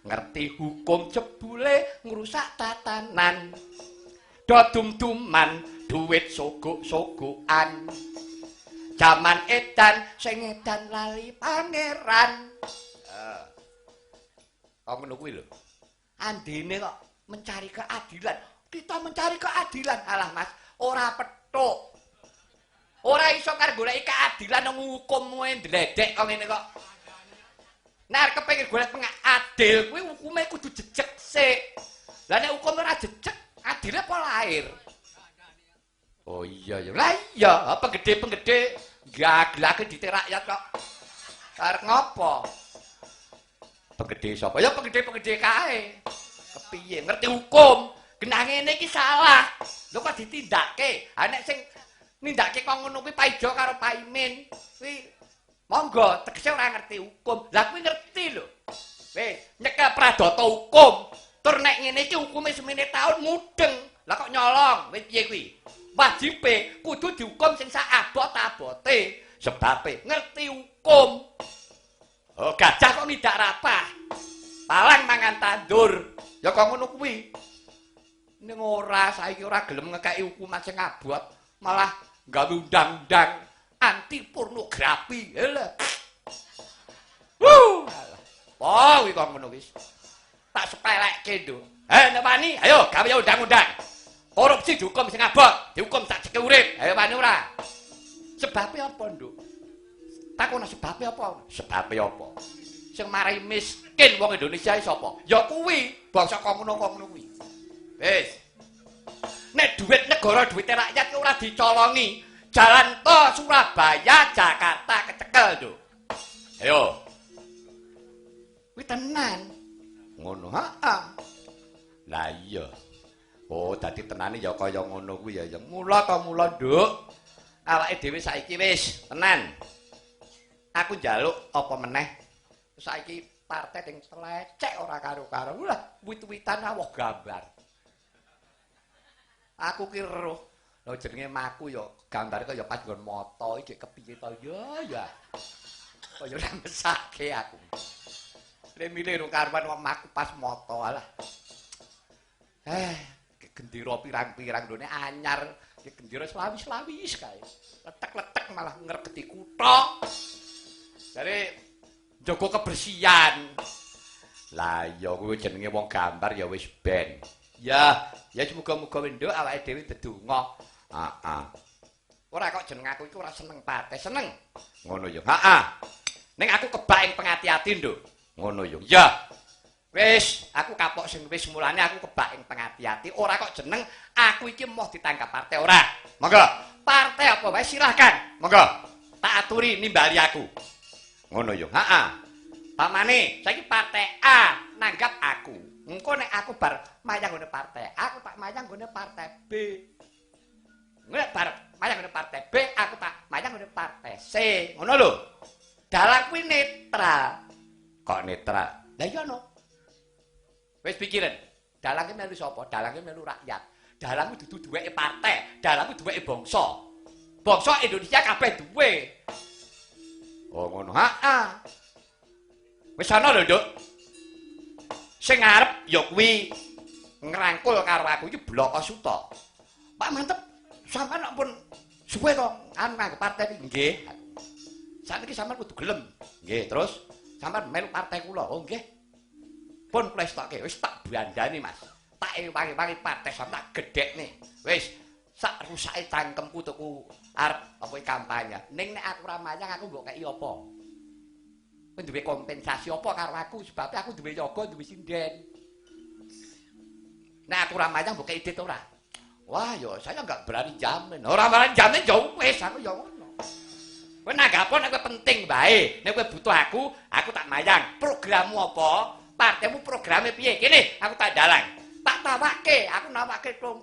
ngerti hukum jebule ngrusak tatanan dum-duman duit sogok-sogokan jaman edan sing edan lali pangeran kok ngono kuwi lho andene kok mencari keadilan kita mencari keadilan alah Mas ora petuk ora iso karo goleki keadilan nang hukum kowe ndledek kok ngene kok nek kepengin golek adil kuwi hukume kudu jejeg sik lah nek hukum ora jejeg adile apa lahir oh iya ya lah iya penggede-penggede gaglake dite rakyat kok arep ngopo penggede sapa ya penggede-penggede kae kepiye ngerti hukum genah ngene iki salah lho kok ditindakke ha nek sing nindakke kok ngono kuwi Pak Ijo karo Pak Imin kuwi monggo tegese ora ngerti hukum lah kuwi ngerti lho wis nyekel pradata hukum tur nek ngene iki hukume semene taun mudeng lah kok nyolong wis piye kuwi wajibe kudu dihukum sing sak abot-abote. Sebabe ngerti hukum. Oh, gajah kok tidak rapah. Palang mangan tandur. Ya kok ngono kuwi. Ning ora saiki ora gelem ngekeki hukuman sing abot, malah gawe undang-undang anti pornografi. Lha. Oh, kuwi kok ngono wis. Tak sepelekke nduk. Nek wani, ayo gawe undang-undang. Korupsi dihukum sing abot, dihukum sak ceke urip. Ayo wani ora? Sebabe apa, Nduk? Takon sebabe apa? Sebabe apa? Sing marai miskin wong Indonesia sapa? Ya kuwi, bangsa kok ngono kuwi. Wis. Nek duit negara, duit rakyat ki ora dicolongi. Jalan tol Surabaya, Jakarta kecekel, Nduk. Ayo. Kuwi tenan. Ngono, heeh. Lah iya. Oh, dadi tenane ya kaya ngono kuwi ya. Mula to mula, Nduk. Awake dhewe saiki wis tenan. Aku njaluk apa meneh. Saiki partai sing telecek ora karo-karo. Lah, wit-witan awah gambar. Aku ki roh. Lho jenenge maku ya gambare kaya pas nggon moto iki kepiye to ya. Kaya ora mesake aku. Lha-mile karuan wong maku pas moto alah. Gendera pirang-pirang dene anyar, gendera selawis-lawis kae. Letek-letek malah ngregeti kutha. Jare njaga kebersihan. Lah iya kuwi jenenge wong gambar ya wis ben. Ya semoga-moga nduk awake dhewe dedonga. Heeh. Ora kok jeneng aku iku ora seneng partai, seneng. Ngono ya. Heeh. Ning aku kebak ing pengati-ati nduk. Ngono ya. Ya. Wis, aku kapok sing wis mulane aku kebak ing pengati-ati. Ora kok jeneng aku iki moh ditangkap partai ora. Monggo. Partai apa wae silahkan. Monggo. Tak aturi nimbali aku. Ngono ya. Heeh. Pamane, saiki partai A nanggap aku. Engko nek aku bar mayang ngene partai A, aku tak mayang ngene partai B. Nek bar mayang ngene partai B, aku tak mayang ngene partai C. Ngono lho. Dalang kuwi netral. Kok netral? Lah iya no. Wis pikiran. Dalang ki melu sapa? Dalang ki melu rakyat. Dalang kuwi dudu duweke partai, dalang kuwi duweke bangsa. Bangsa Indonesia kabeh duwe. Oh ngono. Heeh. Wis ana lho, Nduk. Sing ngarep ya kuwi ngrangkul karo aku iki Bloko Suta. Pak mantep, sampean pun suwe to nganggo partai iki nggih. Saiki sampean kudu gelem. Nggih, terus sampean melu partai kula. Oh nggih. Pun kula stokke wis tak bandani, Mas. Tak ewangi-wangi partai sampean tak gedhekne. Wis sak rusake cangkemku tuku arep apa kampanye. Ning nek aku ora mayang aku mbok kei apa? Kowe duwe kompensasi apa karo aku sebab aku duwe yoga, duwe sinden. Nek aku ora mayang mbok kei dit ora? Wah, yo saya enggak berani jamin. Ora berani jamin yo wis aku yo ngono. Kowe nanggap nek kowe penting bae, nek kowe butuh aku tak mayang. Programmu apa? Partaimu programe piye? Kene aku tak dalang. Tak tawake, aku nawake plong.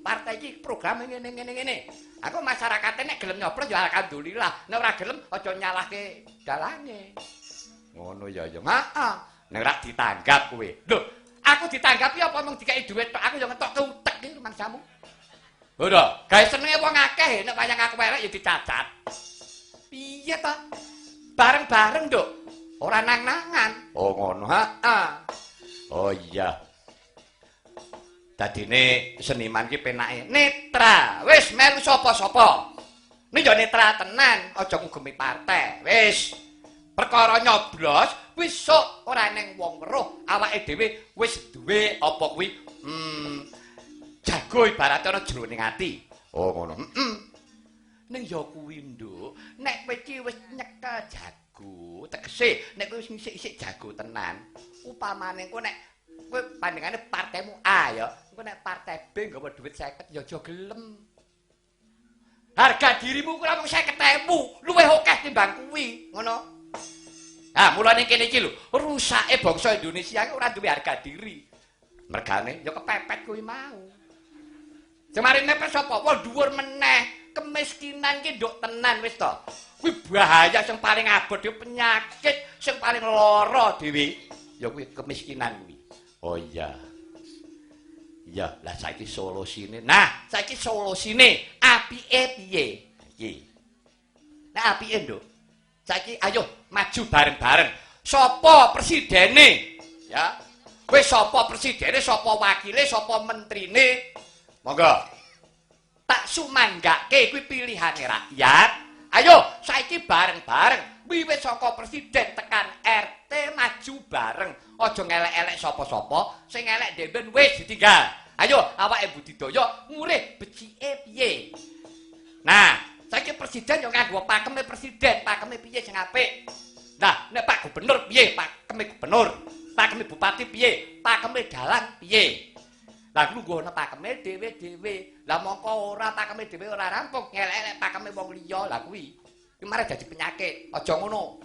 Partai iki programe ngene. Aku masyarakate nek gelem nyoblos ya alhamdulillah. Nek ora gelem aja nyalahke dalange. Ngono ya. Heeh. Nek ora ditanggap kowe. Lho, aku ditanggapi apa mung dikai dhuwit tok? Aku ya ngetokke utek iki mangsamu. Lho, gawe senenge wong akeh nek wayang aku elek ya dicacat. Piye to? Bareng-bareng, Nduk. Ora nang-nangan. Oh ngono, heeh. Oh iya. Dadine seniman ki penake netral. Wis melu sapa-sapa. Ning yo netral tenan, aja ngugemi partai. Wis. Perkara nyoblos wis sok ora ning wong weruh, awake dhewe wis duwe apa kuwi jago ibarat ana jroning ati. Oh ngono. Ning yo kuwi, Nduk. Nek kowe iki wis nyekel jago, tegese nek kowe wis isik jago tenan, upamane kowe nek kowe bandingane partaimu A ya, engko nek partai B nggawa dhuwit 50 ya aja gelem. Harga dirimu kuwi mung 50.000, luwih akeh timbang kuwi, ngono. Ah, mulane kene iki lho, rusake bangsa Indonesia ki ora duwe harga diri. Mergane ya kepepet kuwi mau. Semari nepet sapa? Wong dhuwur meneh, kemiskinan ki nduk tenan wis to. Kuwi bahaya sing paling abot yo penyakit sing paling lara dhewe. Ya kuwi kemiskinan kuwi. Oh iya. Iya, lah saiki solusine. Nah, saiki solusine apike piye? Iki. Nah, apike, Nduk? Saiki ayo maju bareng-bareng. Sopo presidene? Ya. Wis sapa presidene, sapa wakile, sapa menterine? Monggo. Tak sumanggake kuwi pilihane rakyat. Ayo saiki bareng-bareng wiwit saka presiden tekan RT maju bareng. Aja ngelek-elek sapa-sapa, sing elek dhewe wis ditinggal. Ayo awake budidaya murih becike piye. Nah, saiki presiden yo nganggo pakeme presiden, pakeme piye sing apik. Nah, nek Pak Gubernur piye? Pakeme gubernur. Pakeme bupati piye? Pakeme dalan piye? Lah lungguh ana pakeme dhewe-dhewe. Lah mongko ora pakeme dhewe ora rampung, ngelek-elek pakeme wong liya. Lah kuwi malah dadi penyakit. Aja ngono.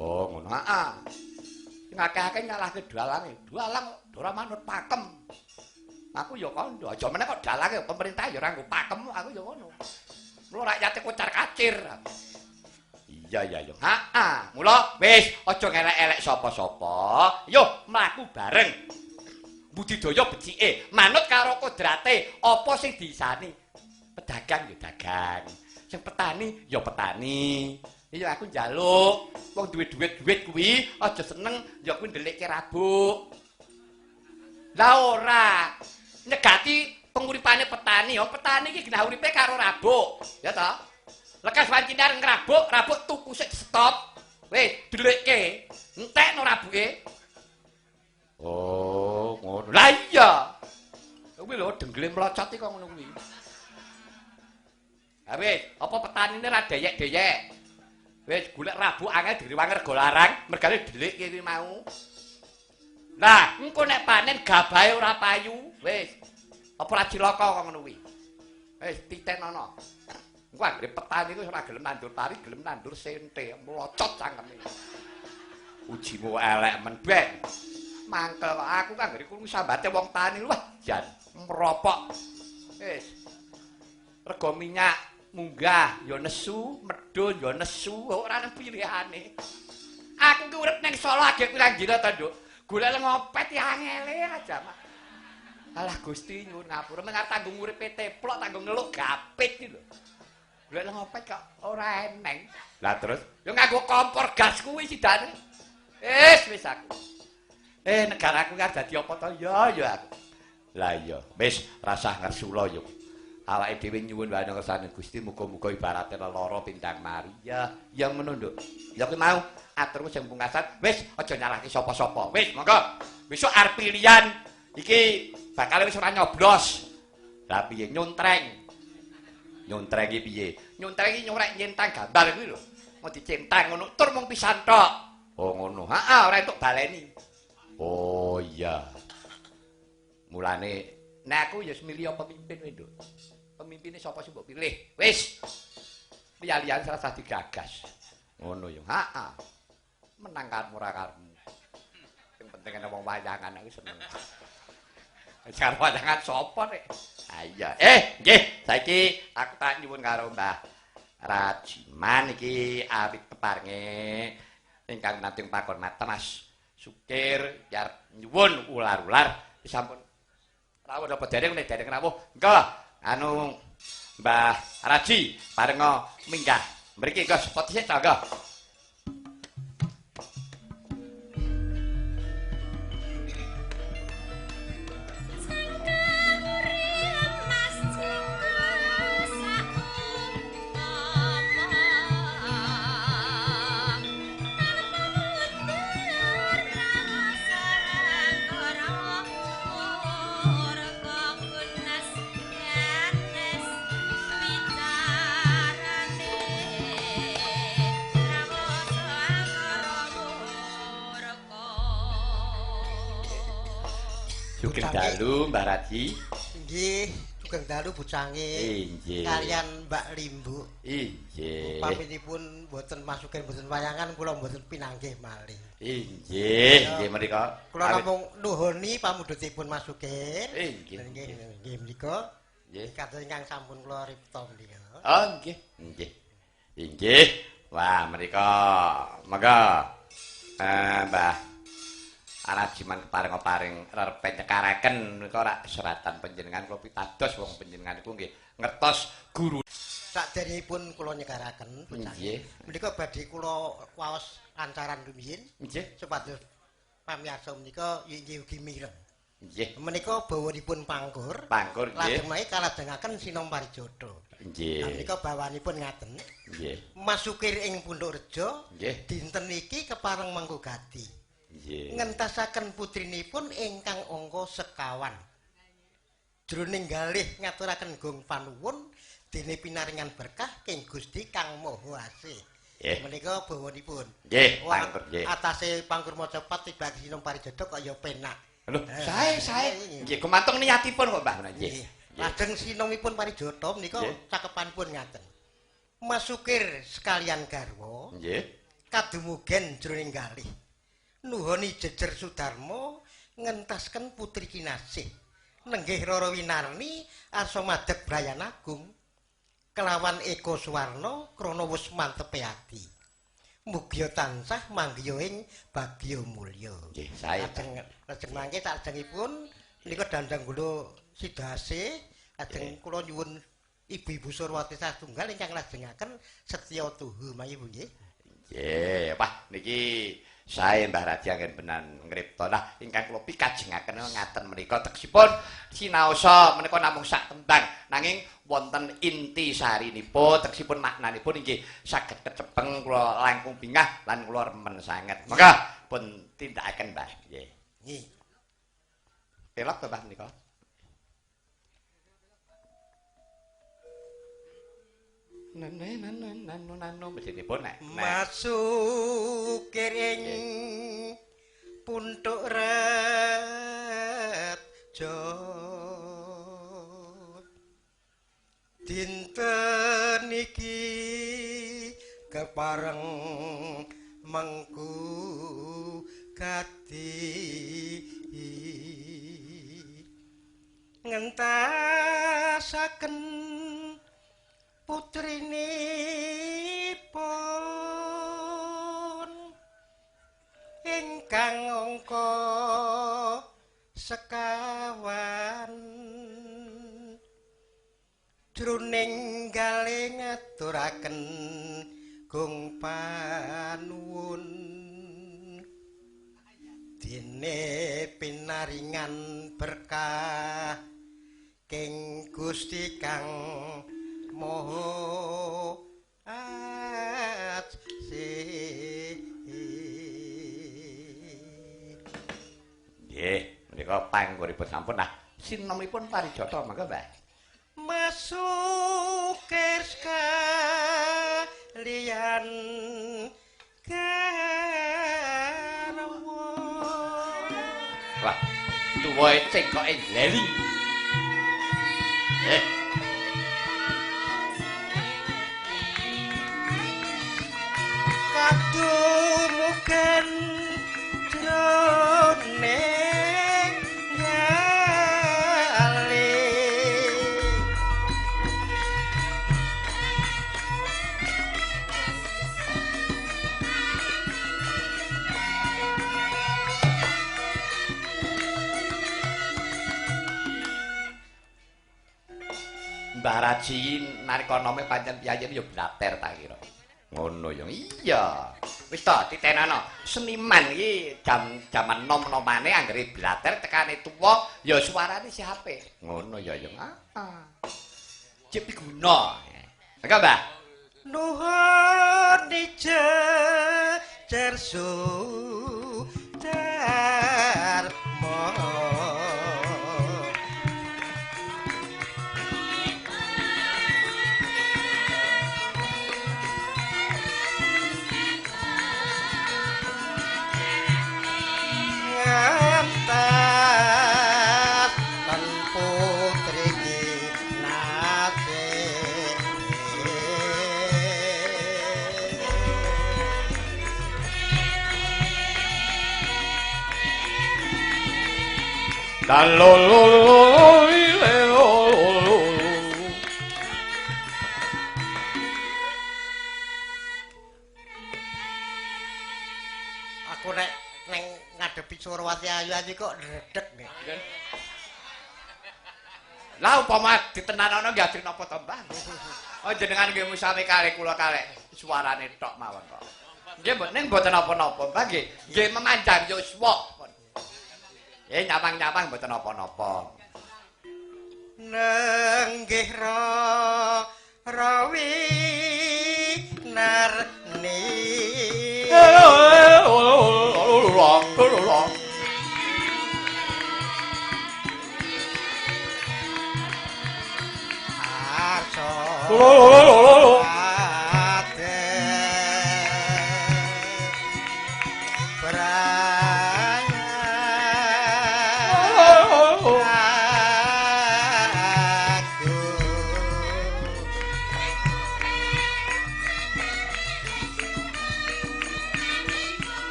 Oh, ngono. Heeh. Sing akeh-akeh nyalahke dalange. Dalang ora manut pakem. Aku ya kandha. Aja meneh kok dalange pemerintah ya ora nggo pakem, aku ya ngono. Mula rakyate kocar-kacir. Iya ya yo. Heeh. Mula wis aja ngelek-elek sapa-sapa. Yo mlaku bareng. Budidaya becike manut karo kodrate apa sing disani. Pedagang ya dagang. Sing petani ya petani. Iya aku njaluk wong duwe duit kuwi aja seneng ya kuwi ndelikke rabuk. Lah ora nyegati penguripane petani. Wong petani iki genah uripe karo rabuk. Ya toh? Lekas wancine areng rabuk tuku sik stop. Wis ndelikke. Entekno rabuke. Oh, ngono. Lah iya. Kuwi lho dengle mlocot iki kok ngono kuwi. Ha wis, apa petanine ra deyek-deyek. Wis golek rabuk angel diriwang rega larang, mergane delik kuwi mau. Lah, engko nek panen gabahe ora payu, wis. Apa ra cilaka kok ngono kuwi. Wis titenono. Engko anggere petani kuwi ora gelem nandur pari, gelem nandur sente, mlocot cangkeme. Ujimu elek men ben. Mangkel aku kan ngeri krungu sambate wong tani wah jan meropok. Wis. Rega minyak munggah ya nesu, medhun ya nesu, ora ana pilihane. Aku ki urip ning Solo agek pirang dina to, Nduk. Golek ngopet ya angele aja. Alah Gusti nyuwun ngapura mengar tanggung uripe teplok, tanggung ngeluk gapit iki lho. Golek ngopet kok ora eneng. Lah terus ya nganggo kompor gas kuwi sidane. Wis aku. Negaraku kan dadi apa to? Ya aku. Lah iya, wis rasah ngersula yo. Awake dhewe nyuwun wae ngersane Gusti muga-muga ibarate lara pindang mari. Ya, yang ngono, Nduk. Ya kuwi mau aturmu sing pungkasan, wis aja nyalahke sapa-sapa. Wis, monggo. Besok arep pilihan iki bakal wis ora nyoblos. Lah piye nyontreng? Nyontreng iki piye? Nyontreng iki nyorek nyentang gambar kuwi lho. Mau dicentang ngono, tur mung pisan tok. Oh ngono. Heeh, ora entuk baleni. Oh iya. Mulane nek aku ya milih pemimpin wae, Nduk. Pemimpine sapa sing mbok pilih? Wis. Liya-liyan serasa digagas. Ngono ya. Heeh. Menang karepmu ora karepmu. Sing penting ana wong wayangan aku seneng. Jar wayangan sapa nek? Ha iya. Nggih, saiki aku tak nyuwun karo Mbah Rajiman iki awit keparenge ingkang nanting pakon Mas Sukir yar nyuwun ular-ular sampun rawuh apa dereng nek dereng rawuh engko anu Mbah Raji parenga minggah mriki engko spot sik to engko. Sugeng dalu Mbah Raji. Nggih, sugeng dalu Bucange. Nggih. Kalian Mbak Limbu. Nggih. Paminipun mboten masukin mboten wayangan kula mboten pinanggih malih. Nggih, nggih menika. Kula namung nuhuni pamudhutipun masukin. Nggih. Nggih menika. Nggih. Kados ingkang sampun kula ripta menika. Oh, nggih. Nggih. Nggih. Wah, menika monggo Mbah arajiman keparing-paring rerepen nyekaraken menika rak seratan panjenengan kula pitados wong panjenengan iku nggih ngertos guru. Sakderengipun kula nyekaraken Nggih. menika badhe kula waos lancaran rumiyin Nggih. supados pamiyarsa menika inggih ugi mireng. Nggih. Menika bawanipun pangkur. Pangkur nggih. Lajeng menika kalajengaken Sinom Parijata. Nggih. Nah, menika bawanipun ngaten. Nggih. Masukir ing Punduk Reja Nggih. dinten iki kepareng Manggugati. Nggih. Ngentasaken putrinipun ingkang angka sekawan. Jroning galih ngaturaken gong panuwun dene pinaringan berkah king Gusti Kang Maha Asih. Nggih. Menika bawanipun. Nggih, Wah, pangkur nggih. atase pangkur Macapat tibake Sinom Parijata kok ya penak. Lho, sae. Nggih, gumantung niatipun kok, Mbah. Nggih. Lajeng sinomipun Parijata menika Nggih. cakepanipun ngaten. Masukir sekalian garwa Nggih. kadumugen jroning galih. Nuhoni jejer Sudarma ngentasken putri kinasih. Nenggih Rara Winarni arsa madeg Brayan Agung. Kelawan Eka Suwarna krana wus mantepe ati. Mugia tansah manggiya ing bagya mulya. Nggih, sae. Lajeng mangke salajengipun menika dandang kula sidase lajeng kula nyuwun Ibu-ibu Surwati satunggal ingkang lajengaken setya tuhu mayu nggih. Nggih, wah niki sae Mbah Raja anggen benan ngripta. Nah, ingkang kula pikajengaken ngaten menika tegesipun sinaosa menika namung sak tembang nanging wonten inti sarinipun tegesipun maknanipun inggih saged kecepeng kula langkung bingah lan kula remen sanget. Monggo pun tindakaken Mbah. Nggih. Nggih. Elok Mbah menika. Nano mesinipun nek. Masuk ing Puntuk Reja dinten iki kepareng mengku gati ngentasaken putrinipun ingkang angka sekawan jroning galih ngaturaken gong panuwun dene pinaringan berkah king Gusti Kang Maha Asih. Nggih, menika pangkuripun sampun. Nah, sinomipun Parijata mangga, Mbah. Masuk sekalian garwa. Wah, tuwae cengkoke leli. Kadumugen jroning galih Mbah Raji nalika nome pancen piyayen ya blater ta kira. Ngono ya. Iya. Wis to titenana. Seniman iki jaman nom-nomane anggere blater tekane tuwa ya suarane siape. Ngono ya ya. Cip guna. Enggak, Mbah? nuhun jejer Sudarma ngantas lan putri Aku nek neng ngadepi Surawati ayu-ayu kok ndredeg nek. Lah upama ditenanana nggih ajeng napa to, Mbah? Oh jenengan nggih musami kalih kula kalih suarane tok mawon kok. Nggih ning mboten napa-napa, Mbah nggih. Nggih memanjang yuswa. Nyawang-nyawang mboten napa-napa. Nenggih rawi narni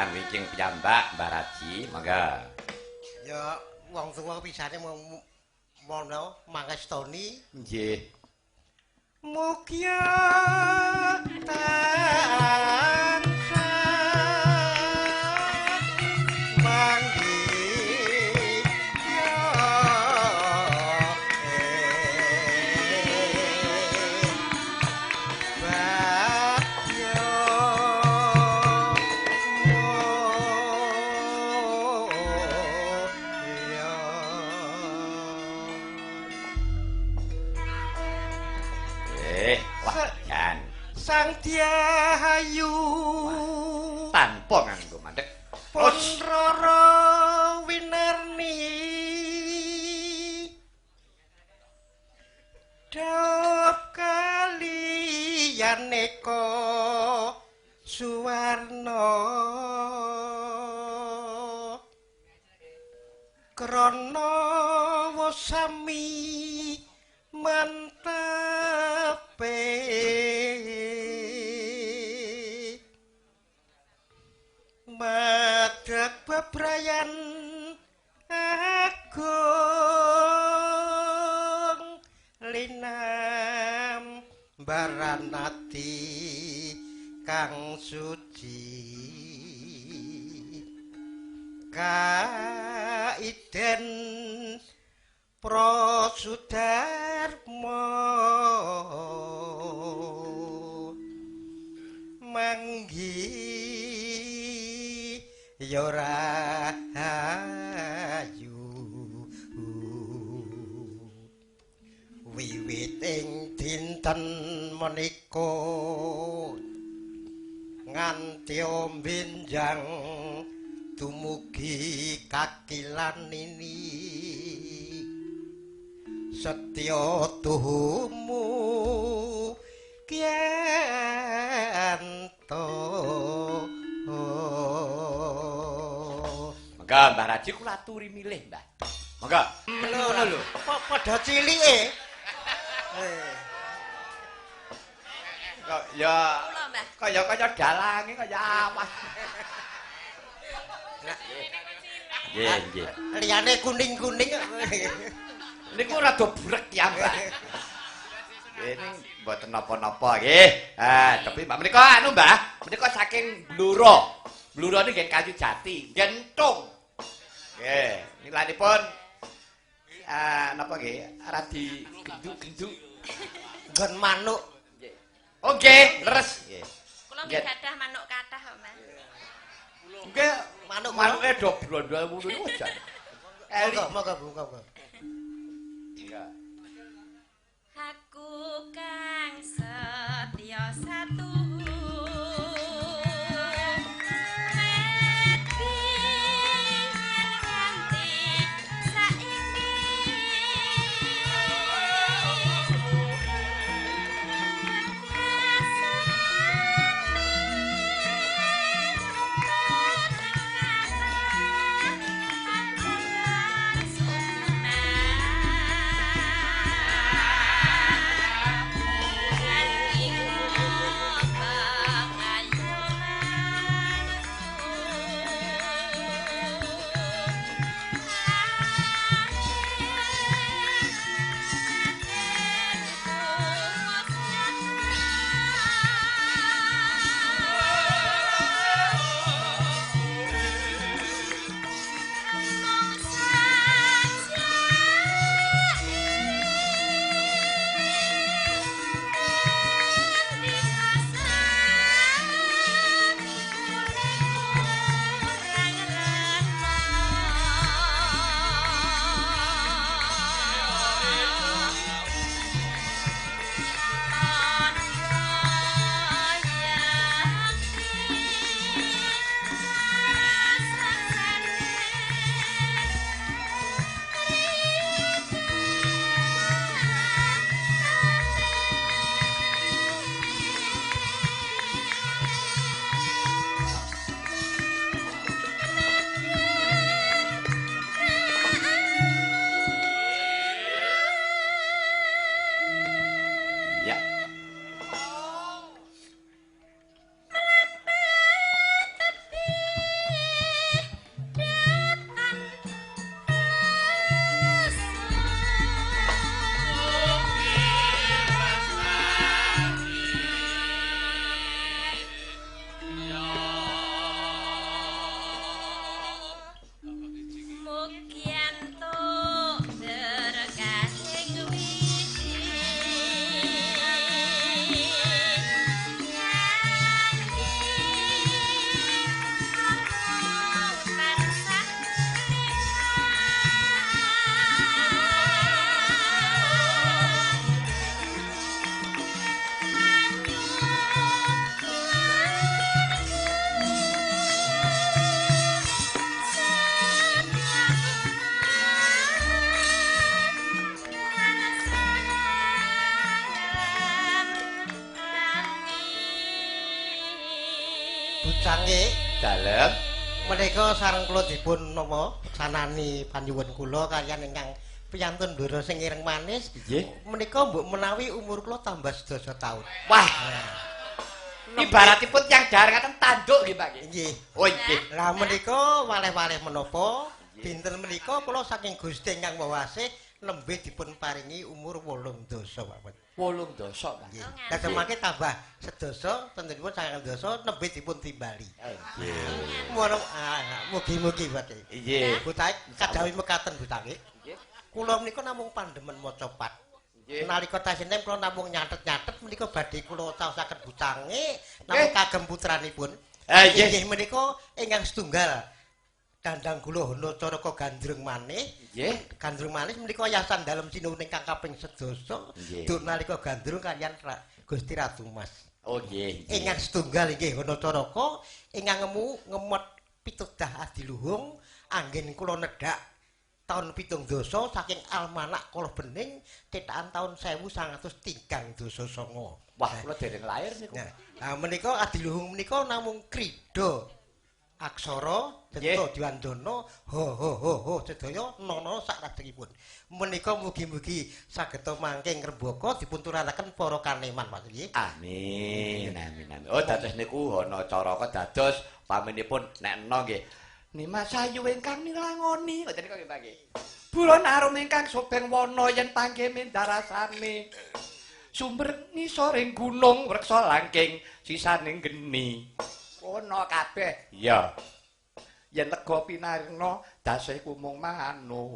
Wingking piyambak Mbah Raji, mangga. Ya wong tuwa pisane mono mangestoni. Nggih. Mugia tansah manggi Sang Diayu tanpa nganggo mandek pun Rara Winarni dawuh kaliyan Eka Suwarna krana wasami mantepe madhak bebrayan agung linam baranati kang suci kaiden Prasudarma manggi ya rahayu wiwit ing dinten menika nganti ombenjang dumugi kakilan ini setya tuhumu kianto. Mangga Mbah Raji kula aturi milih, Mbah. Mangga. Ngono lho. Padha cilike. Kok ya kaya dalange kaya awas. Nggih, nggih. Liyane kuning-kuning. Niku rada burek ya, Mbah. Ini mboten napa-napa nggih. Tapi Mbak menika anu, Mbah, menika saking Bluro. Bluro niki nggih kayu jati, gentung. Nggih, nilanipun napa nggih? Radi genduk-genduk. Nggon manuk. Nggih. Oh nggih, leres. Nggih. Kula nggih gadah manuk kathah kok, Mas. Nggih, Manuk manuke do blondol ngono iku jan. Eli. Monggo, monggo. Iya. Aku kang setya satu Bucange Dalem menika sareng kula dipun napa sanani panjuwun kula kaliyan ingkang piyantun ndoro sing ireng manis. Nggih. Menika mbok menawi umur kula tambah 12 taun. Wah. Ibaratipun tiyang dahar ngaten tanduk nggih, Pak. Nggih. Oh nggih. Lah menika waleh-waleh menapa dinten menika kula saking Gusti ingkang Mawasih lembih dipun paringi umur 8 dasa, Pak. 8 dasa, Pak. Nggih. Lah mangke tambah sedasa tentunipun saking dasa nembe dipun timbali. Nggih. Mono mugi-mugi Pak. Nggih. Butahe kadhawi mekaten Butahe. Nggih. Kula menika namung pandemen maca pat. Nggih. Nalika tasih enem kula namung nyatet-nyatet menika badhe kula caosaken Bucange namung kagem putranipun. Nggih. Inggih menika ingkang setunggal Dandang Kula Hana Caraka Gandrung manih. Nggih. Gandrung manis menika yasan dalem sinuwun ingkang kaping 11 Nggih. dur nalika gandrung kaliyan Gusti Ratu Mas. Oh nggih. Ingkang setunggal inggih Hana Caraka ingkang ngemot pitudah adiluhung anggen kula nedhak taun 7 dasa saking almanak Kala Bening cetakan taun 1903 dasa 9. Wah, kula dereng lair niku. Nah, menika adiluhung menika namung krida aksara Nggih. Centa Diwandana ho sedaya nana sakrajengipun. Menika mugi-mugi saged mangking rembaka dipunturanaken para kaneman Pak nggih. Amin, amin, amin. Oh, dados niku Hana Caraka dados paminipun nek ena nggih. Nimas sayu ingkang nilangoni, ngoten niku nggih Pak nggih. Bulan arum ingkang sobeng wana yen panggih mindarasane. Sumber ngisoring gunung reksa langking sisaning geni. Ono kabeh. Iya. Yen lega pinarna dasih kumung manuk.